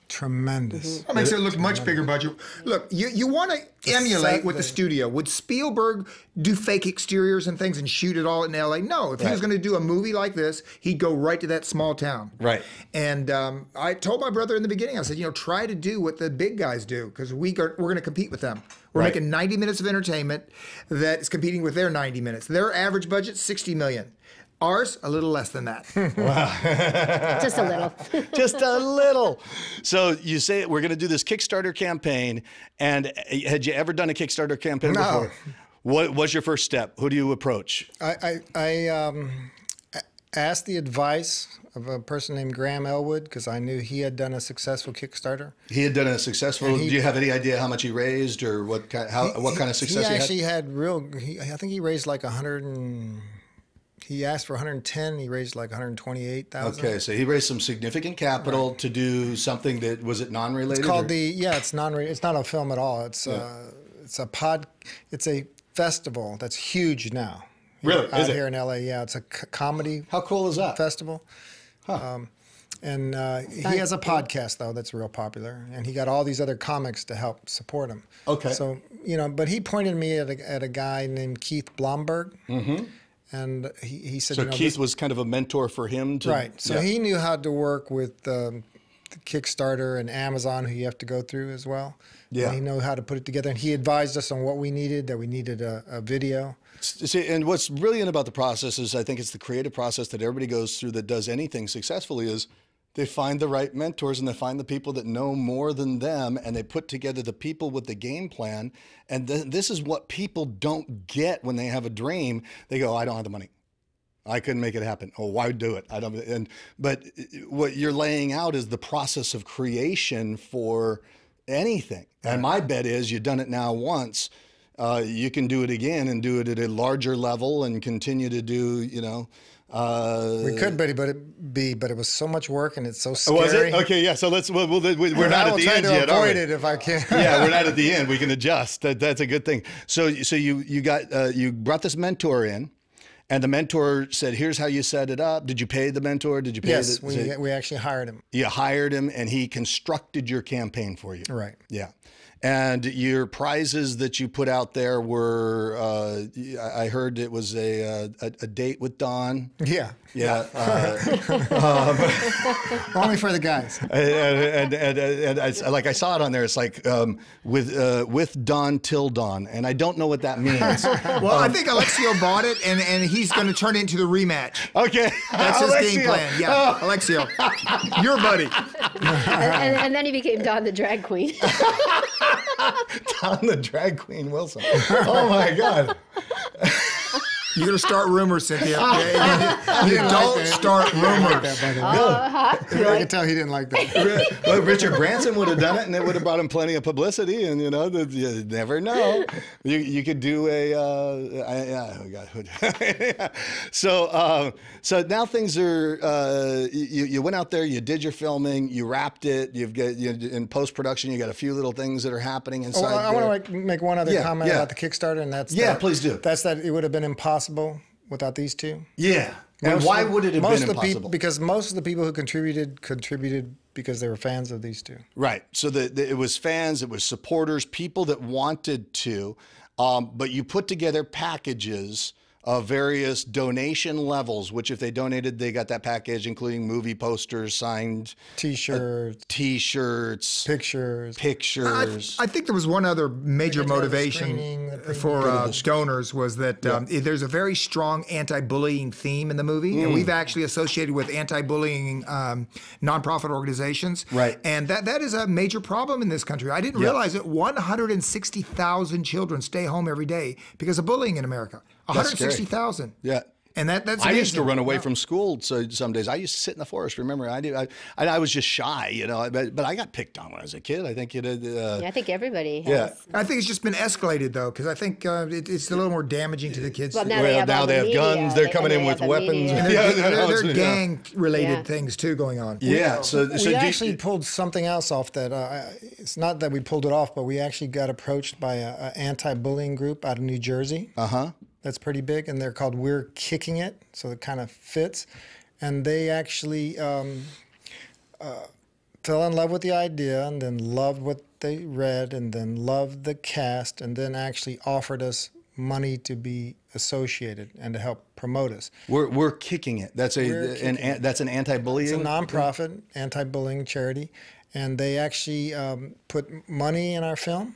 Tremendous. That makes it look much bigger budget. Look, you want to emulate with the studio. Would Spielberg do fake exteriors and things and shoot it all in LA? No. If he was going to do a movie like this, he'd go right to that small town. Right. And I told my brother in the beginning, I said, try to do what the big guys do because we're going to compete with them. We're making 90 minutes of entertainment that is competing with their 90 minutes. Their average budget, $60 million. Ours, a little less than that. Wow. Just a little. Just a little. So you say we're going to do this Kickstarter campaign. And had you ever done a Kickstarter campaign before? What was your first step? Who do you approach? I asked the advice of a person named Graham Elwood because I knew he had done a successful Kickstarter. He had done a successful. Do you have any idea how much he raised or what kind of success he had? He actually had I think he raised like 100. He asked for 110. He raised like 128,000. Okay, so he raised some significant capital to do something that was it non-related? It's called it's non-related. It's not a film at all. It's it's a festival that's huge now. Really? Out here in LA, yeah. It's a comedy. How cool is that? Festival. Huh. And he has a podcast though that's real popular, and he got all these other comics to help support him. Okay. So but he pointed me at a guy named Keith Blomberg. Mm-hmm. And he said, so Keith was kind of a mentor for him to right. So he knew how to work with the Kickstarter and Amazon, who you have to go through as well. Yeah. And he knew how to put it together, and he advised us on what we needed. That we needed a video. See, and what's brilliant about the process is I think it's the creative process that everybody goes through that does anything successfully is they find the right mentors and they find the people that know more than them and they put together the people with the game plan. And this is what people don't get when they have a dream. They go, I don't have the money. I couldn't make it happen. Oh, why do it? But what you're laying out is the process of creation for anything. And my bet is you've done it now once. You can do it again and do it at a larger level and continue to do, we could, but it was so much work and it's so scary. Was it? Okay, yeah. So we're not at the end yet. I will try to avoid it if I can. Yeah, we're not at the end. We can adjust. That's a good thing. So you brought this mentor in, and the mentor said, "Here's how you set it up." Did you pay the mentor? Did you pay? Yes, we actually hired him. You hired him, and he constructed your campaign for you. Right. Yeah. And your prizes that you put out there were, I heard it was a date with Don. Yeah. Yeah. Only for the guys. And I saw it on there. It's like with Don till dawn, and I don't know what that means. Well, I think Alexio bought it, and he's going to turn it into the rematch. Okay. That's his game plan. Yeah, Alexio, your buddy. and then he became Don the drag queen. Don the drag queen Wilson. Oh my God. You're gonna start rumors, Cynthia. You don't start rumors. I can tell he didn't like that. Well, Richard Branson would have done it, and it would have brought him plenty of publicity. And you never know. You could do so now things are. You went out there, you did your filming, you wrapped it. You've got in post production, you got a few little things that are happening inside. I want to make one other comment about the Kickstarter, and that's please do. That's that it would have been impossible without these two. Yeah. And why would it have been impossible? Because most of the people who contributed because they were fans of these two. Right. So it was fans, it was supporters, people that wanted to, but you put together packages of various donation levels, which if they donated, they got that package, including movie posters, signed T-shirts, pictures. I think there was one other major motivation for donors was that there's a very strong anti-bullying theme in the movie, and we've actually associated with anti-bullying nonprofit organizations. Right. And that is a major problem in this country. I didn't realize that 160,000 children stay home every day because of bullying in America. 160,000. Yeah. And that's I used to run away from school. So some days I used to sit in the forest. Remember, I was just shy, but I got picked on when I was a kid. I think I think everybody has. Yeah. I think it's just been escalated though, because I think it's a little more damaging to the kids. Well, now they have guns. They're coming in with weapons. They're gang-related things too going on. Yeah. We actually pulled something else off that. It's not that we pulled it off, but we actually got approached by an anti-bullying group out of New Jersey. That's pretty big, and they're called We're Kicking It, so it kind of fits. And they actually fell in love with the idea, and then loved what they read, and then loved the cast, and then actually offered us money to be associated and to help promote us. We're Kicking It. That's an anti-bullying. It's a nonprofit anti-bullying charity, and they actually put money in our film.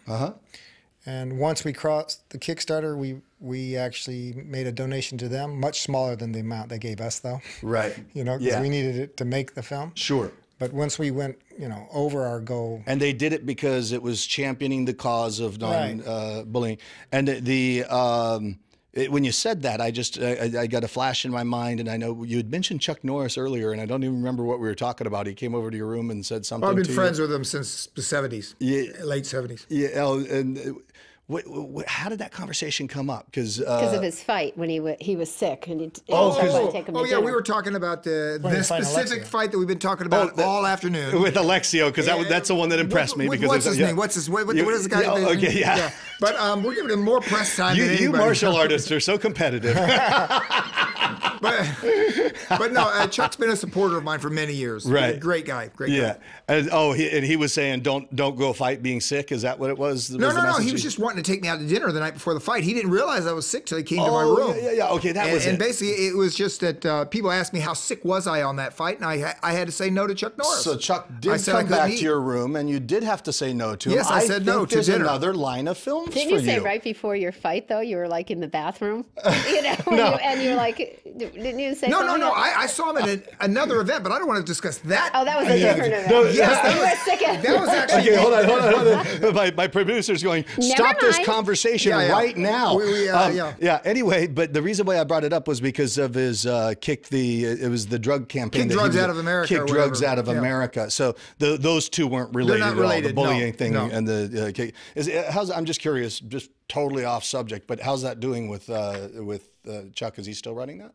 And once we crossed the Kickstarter, we actually made a donation to them, much smaller than the amount they gave us, though. Right. Because we needed it to make the film. Sure. But once we went, over our goal. And they did it because it was championing the cause of non-bullying. And when you said that, I got a flash in my mind, and I know you had mentioned Chuck Norris earlier, and I don't even remember what we were talking about. He came over to your room and said something. I've been friends with him since the 70s, late 70s. Yeah, and how did that conversation come up? Because of his fight when he was sick and he to take him to dinner. We were talking about the specific fight that we've been talking about all afternoon with Alexio, because that's the one that impressed me. Because what's his name? What is the guy? Okay, yeah. But we're giving him more press time than anybody. You martial artists are so competitive. But no, Chuck's been a supporter of mine for many years. Right, great guy, great guy. And he was saying, don't go fight being sick. Is that what it was? No. He was just wanting to take me out to dinner the night before the fight. He didn't realize I was sick till he came to my room. Yeah. Okay, that was it. And basically, it was just that people asked me how sick was I on that fight, and I had to say no to Chuck Norris. So Chuck did come back to your room, and you did have to say no to him. Yes, I said no to there's dinner. Another line of films Didn't for you say right before your fight, though, you were like in the bathroom? And you were like, didn't you say No. I saw him at another event, but I don't want to discuss that. Oh, that was a different event. That was actually. Okay, hold on. My producer's going, stop this conversation right now. Anyway, but the reason why I brought it up was because of his it was the drug campaign. Kick drugs out of America. Kick drugs out of America. So those two weren't related at all. The bullying thing and the kick. I'm just curious, just totally off subject, but how's that doing with Chuck? Is he still running that?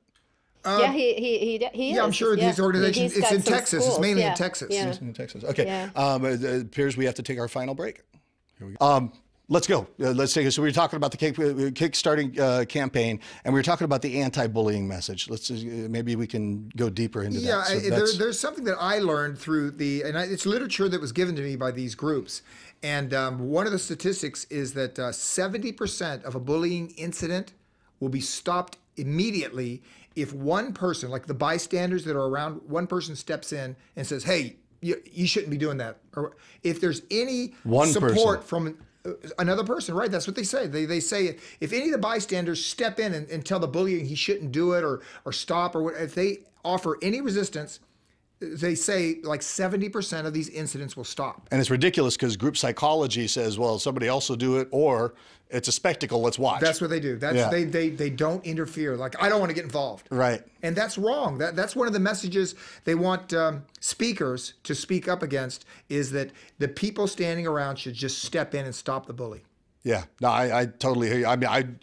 He is. I'm sure these organizations. It's in Texas. Schools. It's mainly in Texas. Yeah. It's in Texas. Okay. Yeah. It appears we have to take our final break. Here we go. Let's go. Let's take it. So we were talking about the kickstarting campaign, and we were talking about the anti-bullying message. Maybe we can go deeper into that. So there's something that I learned through it's literature that was given to me by these groups. And one of the statistics is that 70% of a bullying incident will be stopped immediately if one person, like the bystanders that are around, one person steps in and says, hey, you shouldn't be doing that. Or if there's any support from another person, right? That's what they say. They say if any of the bystanders step in and tell the bully he shouldn't do it or stop, or if they offer any resistance, they say like 70% of these incidents will stop. And it's ridiculous because group psychology says, well, somebody else will do it, or it's a spectacle, let's watch. That's what they do. That's they don't interfere. Like, I don't want to get involved. Right. And that's wrong. That's one of the messages they want speakers to speak up against, is that the people standing around should just step in and stop the bully. Yeah, no, I totally hear you. I mean,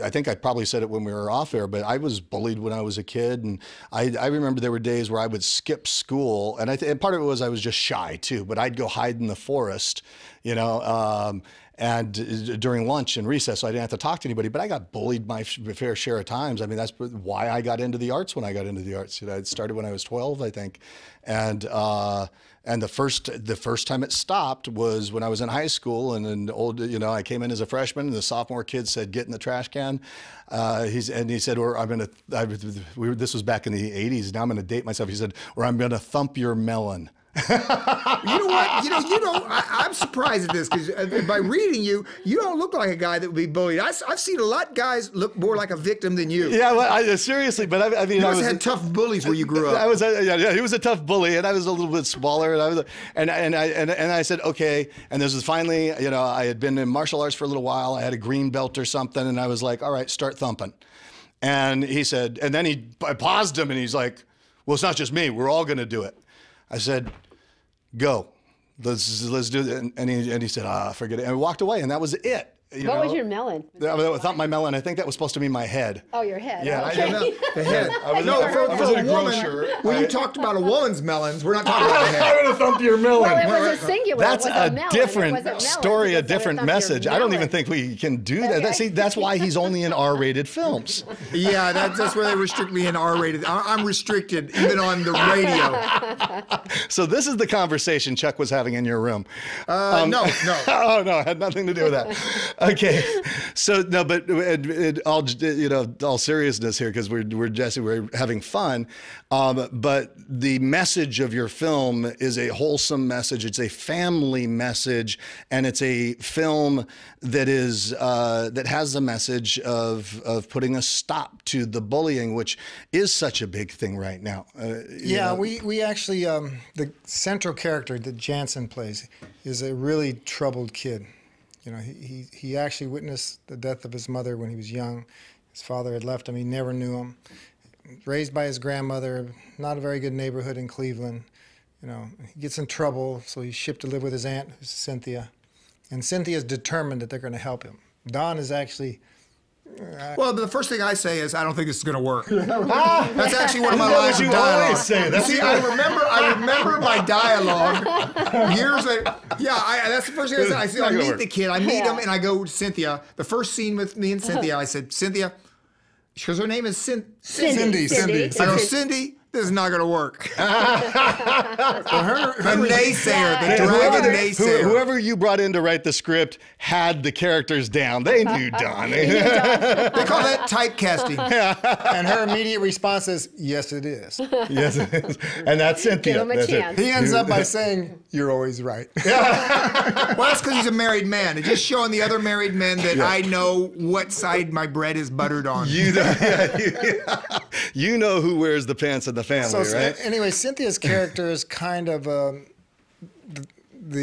I think I probably said it when we were off air, but I was bullied when I was a kid, and I remember there were days where I would skip school, and and part of it was I was just shy too. But I'd go hide in the forest, you know, and during lunch and recess, so I didn't have to talk to anybody. But I got bullied my fair share of times. I mean, that's why I got into the arts when I got into the arts. You know, it started when I was 12, I think, and the first time it stopped was when I was in high school, and I came in as a freshman, and the sophomore kid said, "Get in the trash can." He said, this was back in the 80s. Now I'm going to date myself. He said, "Or I'm going to thump your melon." You know what? I'm surprised at this, because by reading you, you don't look like a guy that would be bullied. I've seen a lot of guys look more like a victim than you. Yeah, well, seriously, but I mean, you must have had tough bullies where you grew up. He was a tough bully, and I was a little bit smaller, and I said, okay. And this was finally, I had been in martial arts for a little while. I had a green belt or something, and I was like, all right, start thumping. And he said, and then I paused him, and he's like, well, it's not just me. We're all going to do it. I said, go, let's do it. And he said, forget it. And we walked away, and that was it. What was your melon? That was not my melon. I think that was supposed to be my head. Oh, your head. Yeah, okay. The head. I was in a grocer. When you talked about a woman's melons, we're not talking about the head. I'm going to thump your melon. Well, it was a singular. That's it was a melon. different story, a different message. I don't even think we can do that. Okay. See, that's why he's only in R-rated films. Yeah, that's where they restrict me in R-rated. I'm restricted even on the radio. So this is the conversation Chuck was having in your room. No. Oh, no, it had nothing to do with that. Okay. So, no, but all seriousness here, because we're having fun. But the message of your film is a wholesome message. It's a family message, and it's a film that is that has the message of putting a stop to the bullying, which is such a big thing right now. We actually the central character that Jansen plays is a really troubled kid. He actually witnessed the death of his mother when he was young. His father had left him. He never knew him. Raised by his grandmother, not a very good neighborhood in Cleveland. He gets in trouble, so he's shipped to live with his aunt, who's Cynthia. And Cynthia's determined that they're going to help him. Don is actually... Well, the first thing I say is, I don't think this is going to work. That's actually one of my lines of dialogue. Always say that. See, I remember my dialogue years later. Yeah, that's the first thing I say. I meet the kid, I meet him, and I go to Cynthia. The first scene with me and Cynthia, I said, Cynthia, because her name is Cindy. I go, Cindy, this is not going to work. The naysayer, the dragon naysayer. Whoever you brought in to write the script had the characters down. They knew Don. They call that typecasting. And her immediate response is, yes, it is. Yes, it is. And that's Cynthia. Give him a chance. He ends up by saying, you're always right. Well, that's because he's a married man. It's just showing the other married men that I know what side my bread is buttered on. You know who wears the pants in the family, right? Anyway, Cynthia's character is kind of the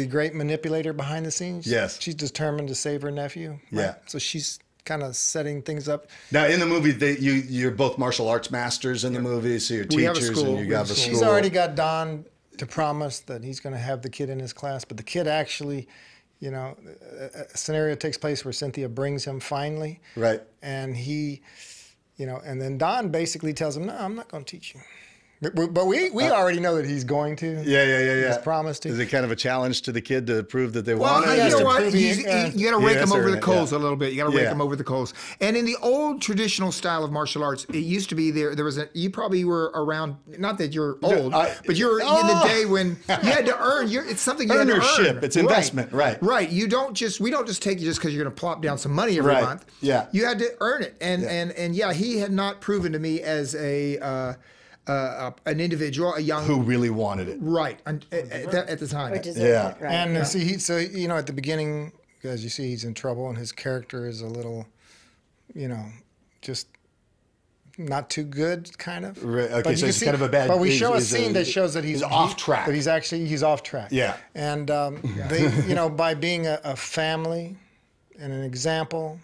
great manipulator behind the scenes. Yes. She's determined to save her nephew. Right? Yeah. So she's kind of setting things up. Now, in the movie, you're both martial arts masters in the movie, so you're teachers and you have a school. She's already got Don to promise that he's going to have the kid in his class, but the kid actually, a scenario takes place where Cynthia brings him finally. Right. And he, and then Don basically tells him, no, I'm not going to teach you. But we already know that he's going to. Yeah. He's promised to. Is it kind of a challenge to the kid to prove that they Well, want it? you know what? You got to rake him over the coals yeah. a little bit. You got to rake him over the coals. And in the old traditional style of martial arts, it used to be there was you probably were around, not that you're old, but you're in the day when you had to earn. It's something you had to earn. Ownership. It's investment, right? Right. We don't just take you just because you're going to plop down some money every month. Yeah. You had to earn it. And he had not proven to me as an individual, a young who really wanted it, right at the time. Yeah, right. And at the beginning, as you see, he's in trouble, and his character is a little, just not too good, kind of. Right, okay, But so you it's can kind of a bad- But we show a he's scene that shows that he's off track. That he's off track. Yeah. And they, by being a family and an example,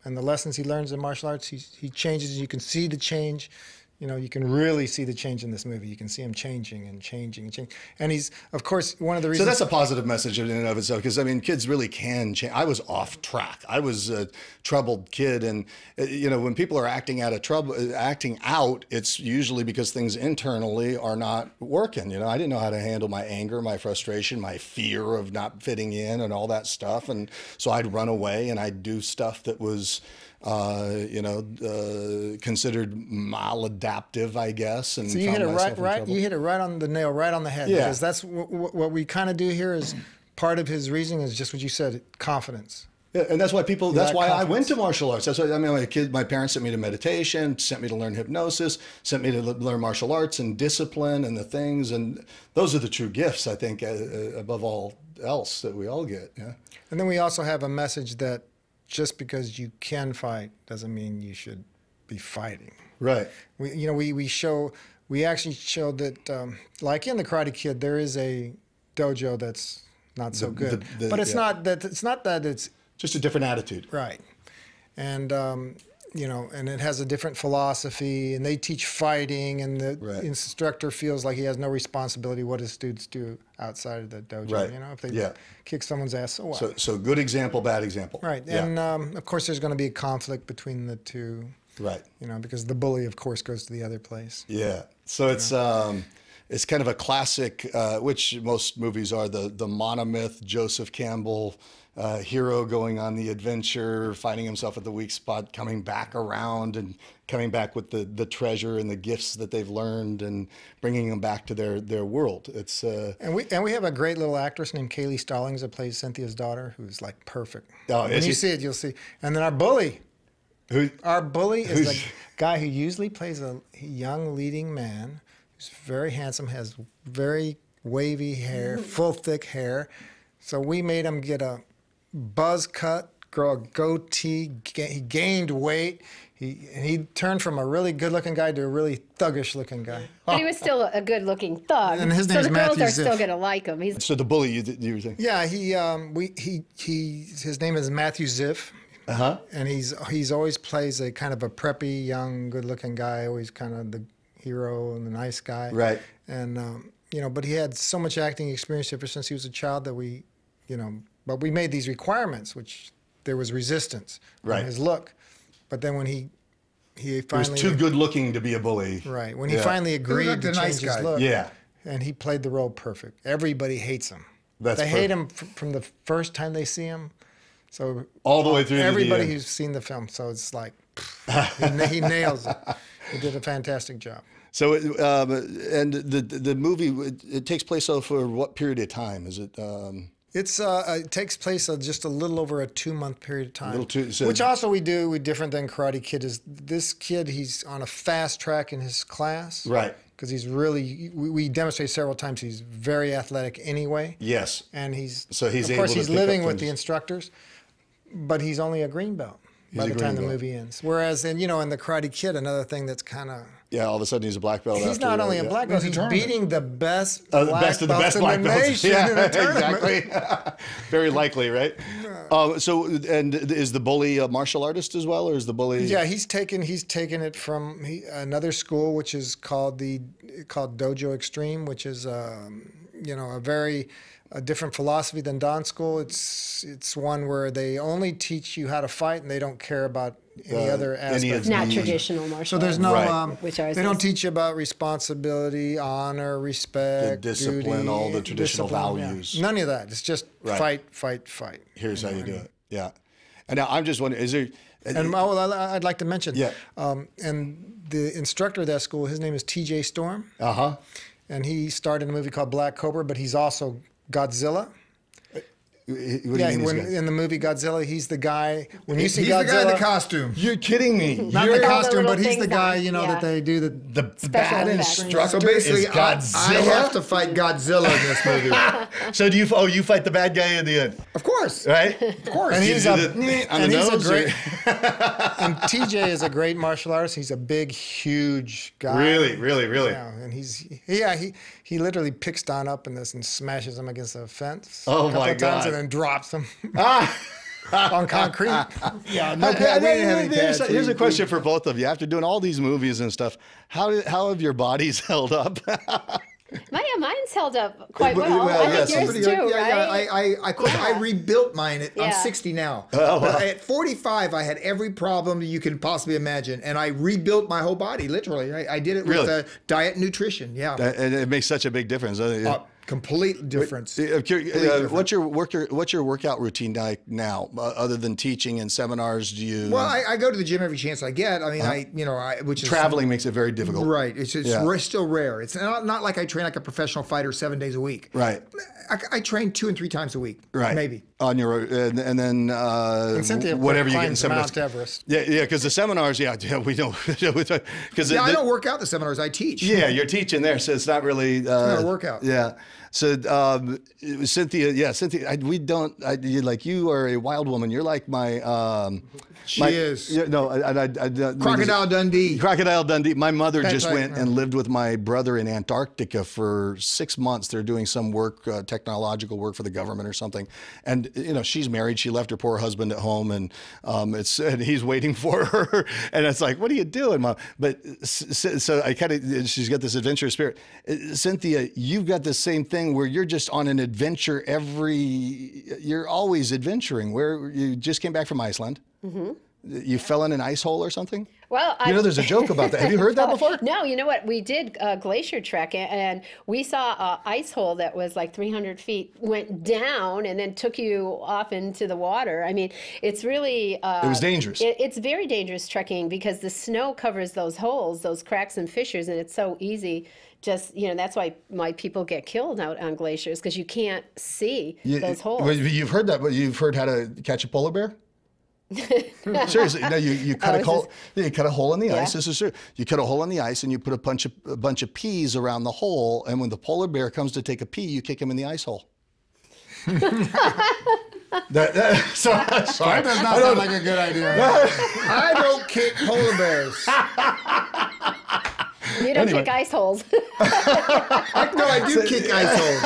and the lessons he learns in martial arts, he changes. You can see the change. You can really see the change in this movie. You can see him changing and changing and changing. And he's, of course, one of the reasons. So that's a positive message in and of itself, because I mean, kids really can change. I was off track. I was a troubled kid, and when people are acting out, it's usually because things internally are not working. I didn't know how to handle my anger, my frustration, my fear of not fitting in, and all that stuff. And so I'd run away and I'd do stuff that was considered maladaptive, I guess. And so you hit it right. You hit it right on the nail, right on the head. Yeah. Because that's what we kind of do here. Is part of his reasoning is just what you said: confidence. Yeah, and that's why people. That's why confidence. I went to martial arts. That's why my parents sent me to meditation, sent me to learn hypnosis, sent me to learn martial arts and discipline and the things. And those are the true gifts, I think, above all else, that we all get. Yeah. And then we also have a message that just because you can fight doesn't mean you should be fighting. Right. We actually showed that, like in the Karate Kid, there is a dojo that's not so good, but it's not that it's just a different attitude. Right. And and it has a different philosophy, and they teach fighting, and the instructor feels like he has no responsibility what his students do outside of the dojo. Right. If they kick someone's ass, so what? So good example, bad example. Right. Yeah. And of course, there's going to be a conflict between the two. Right. Because the bully, of course, goes to the other place. Yeah. So it's kind of a classic, which most movies are, the monomyth Joseph Campbell hero going on the adventure, finding himself at the weak spot, coming back around and coming back with the treasure and the gifts that they've learned and bringing them back to their world. It's and we have a great little actress named Kaylee Stallings that plays Cynthia's daughter, who's like perfect. Oh, when you see it, you'll see. And then our bully is the guy who usually plays a young leading man who's very handsome, has very wavy hair, full thick hair. So we made him get a buzz cut, grow a goatee. He gained weight. He turned from a really good-looking guy to a really thuggish-looking guy. But he was still a good-looking thug. And his name's so the girls Matthew are Ziff. still going to like him. So the bully you were saying? Yeah, his name is Matthew Ziff. Uh-huh. And he's always plays a kind of a preppy, young, good-looking guy, always kind of the hero and the nice guy. Right. And but he had so much acting experience ever since he was a child that but we made these requirements, which there was resistance on his look. But then when he finally was too good looking to be a bully. Right. When he finally agreed to change his look. Yeah. And he played the role perfect. Everybody hates him. They hate him from the first time they see him. So all the way through everybody who's seen the film. So it's like he nails it. He did a fantastic job. So and the movie, it takes place over what period of time? Is it? It takes place just a little over a 2-month period of time. So which also we do different than Karate Kid. Is this kid? He's on a fast track in his class. Right. Because he's really, we demonstrate several times he's very athletic anyway. Yes. And he's of course he's living with the instructors, but he's only a green belt by the time the movie ends. Whereas in the Karate Kid, another thing that's kind of all of a sudden he's a black belt. He's not only a black belt; he's beating the best best of the best black belts. Yeah, exactly. Very likely, right? So, and is the bully a martial artist as well, or is the bully? Yeah, he's taken it from another school, which is called Dojo Extreme, which is a different philosophy than Don School. It's one where they only teach you how to fight, and they don't care about any other aspects. Not traditional martial arts. So there's no, they don't teach you about responsibility, honor, respect, the discipline, duty, all the traditional values. Yeah. None of that. It's just fight. Here's how you do it. Yeah. And now I'm just wondering, is there? And I'd like to mention, Yeah. And the instructor of that school, his name is T.J. Storm. Uh-huh. And he starred in a movie called Black Cobra, but he's also Godzilla. What Yeah, do you mean when, he's got- in the movie Godzilla, he's the guy. When you see He's the Godzilla, guy in the costume. You're kidding me. not You're the all the costume, little but he's the things guy, on. you know, Yeah. that they do the. the Special bad effects. instructor So basically, is Godzilla. I have to fight Godzilla in this movie. So do you? Oh, you fight the bad guy in the end, Of course. right? Of course. And You he's do a, the on and the he's a nose, great. or- And TJ is a great martial artist. He's a big, huge guy. Really, really, really. Yeah, and he literally picks Don up in this and smashes him against a fence. Oh a couple my of times God. and then drops him Ah. on concrete. Yeah, no, we didn't have any Here's pads. a question for both of you. After doing all these movies and stuff, how have your bodies held up? Mine's held up quite well. Well, I yeah, think yours somebody- too, Yeah, right? of course, I rebuilt mine. I'm Yeah. 60 now. Oh, wow. But at 45, I had every problem you can possibly imagine, and I rebuilt my whole body, literally. I did it Really? with diet and nutrition. Yeah, And it makes such a big difference. complete difference. What's your workout routine like now, other than teaching and seminars? Do you? Well, I go to the gym every chance I get. I mean, which is traveling makes it very difficult. right. It's Yeah. still rare. It's not like I train like a professional fighter 7 days a week. Right. I train 2 and 3 times a week. Right. Maybe. On your and then Cynthia whatever you get in climbs seminars. Mount Everest. Yeah, because the seminars, yeah, we don't because Yeah, I don't work out the seminars. I teach. Yeah, you're teaching there, so it's not really not a workout. Yeah. So Cynthia, we don't. You are a wild woman. You're like my. She is. Yeah, no, Crocodile Dundee. Crocodile Dundee. My mother That's just right, went yeah. and lived with my brother in Antarctica for 6 months. They're doing some work, technological work for the government or something. And she's married. She left her poor husband at home, and and he's waiting for her. And it's like, what are you doing, Mom? But so I she's got this adventurous spirit. Cynthia, you've got the same thing where you're just on an adventure you're always adventuring. Where you just came back from Iceland. Mm-hmm. You fell in an ice hole or something? Well, there's a joke about that. Have you heard that before? No, you know what? We did glacier trek, and we saw an ice hole that was like 300 feet, went down, and then took you off into the water. I mean, it's really... it was dangerous. It's very dangerous trekking because the snow covers those holes, those cracks and fissures, and it's so easy. Just, that's why people get killed out on glaciers, because you can't see those holes. Well, you've heard that, but you've heard how to catch a polar bear? Seriously, no. You cut you cut a hole in the ice. This is true. You cut a hole in the ice and you put a bunch of peas around the hole. And when the polar bear comes to take a pee, you kick him in the ice hole. Sorry. That does not sound like a good idea. I don't kick polar bears. You don't kick ice holes. No, I do kick ice holes.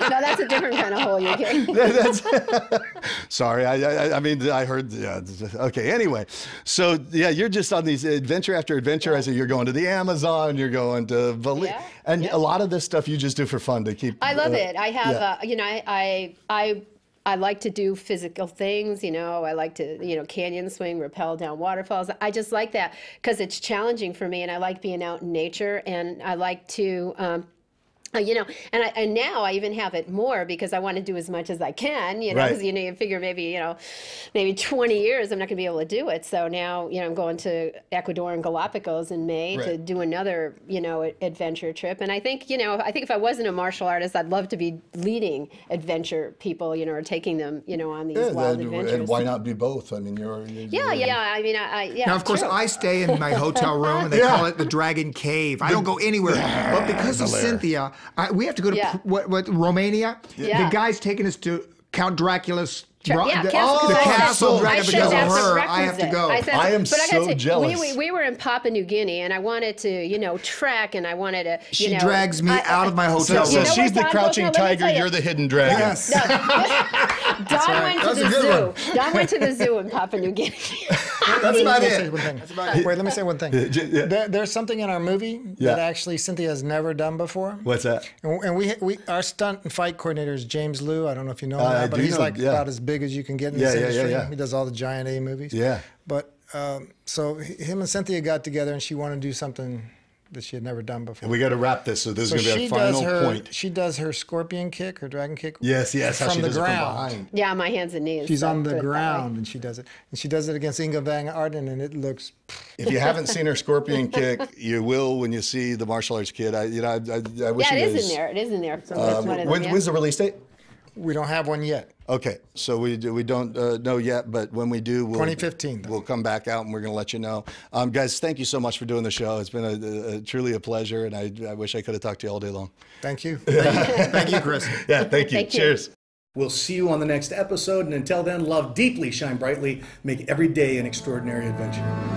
No, that's a different kind of hole you kick. Sorry, I mean, I heard. Yeah, okay. Anyway, so yeah, you're just on these adventure after adventure. I say you're going to the Amazon, you're going to Bali, and a lot of this stuff you just do for fun to keep. I love it. I have, I like to do physical things, I like to, canyon swing, rappel down waterfalls. I just like that because it's challenging for me, and I like being out in nature, and I like to, and now I even have it more because I want to do as much as I can, because, you figure maybe 20 years I'm not going to be able to do it. So now, I'm going to Ecuador and Galapagos in May to do another, adventure trip. And I think if I wasn't a martial artist, I'd love to be leading adventure people, or taking them, on these wild adventures. And why not be both? I mean, you're I mean, Now, of course, true. I stay in my hotel room, and they call it the Dragon Cave. I don't go anywhere. But because of Cynthia, we have to go to what Romania. Yeah. The guy's taking us to Count Dracula's. The castle. castle I because said of that's a her. I have to prerequisite. go. I am but I gotta so say, jealous. We were in Papua New Guinea, and I wanted to, trek, and I wanted to. She drags me out of my hotel So room. she's the Don, crouching let me tiger. tell you. You're the hidden dragon. Yes. Don went to That's the a good zoo. Don went to the zoo in Papua New Guinea. That's about Let me say it. one thing. That's about it. Wait, let me say one thing. There's something in our movie that actually Cynthia has never done before. What's that? And we our stunt and fight coordinator is James Liu. I don't know if you know him, I but do he's know, like yeah. about as big as you can get in Yeah, this yeah, industry. yeah. He does all the giant A movies. Yeah. But so him and Cynthia got together, and she wanted to do something that she had never done before. And we got to wrap this, so this So is going to be a final point. She does her scorpion kick, her dragon kick. Yes, how from she the does ground. it from behind. Yeah, my hands and knees. She's so on put the it that way. ground, and she does it. And she does it against Inga Van Arden, and it looks. If you haven't seen her scorpion kick, you will when you see the martial arts kid. I wish Yeah, you it guys. is in there. It is in there. So that's one of them, When's the release date? We don't have one yet. Okay, so we don't know yet, but when we do, 2015. We'll come back out and we're going to let you know. Guys, thank you so much for doing the show. It's been truly a pleasure, and I wish I could have talked to you all day long. Thank you. Thank you, Chris. Yeah, thank you. Thank you. Cheers. We'll see you on the next episode, and until then, love deeply, shine brightly, make every day an extraordinary adventure.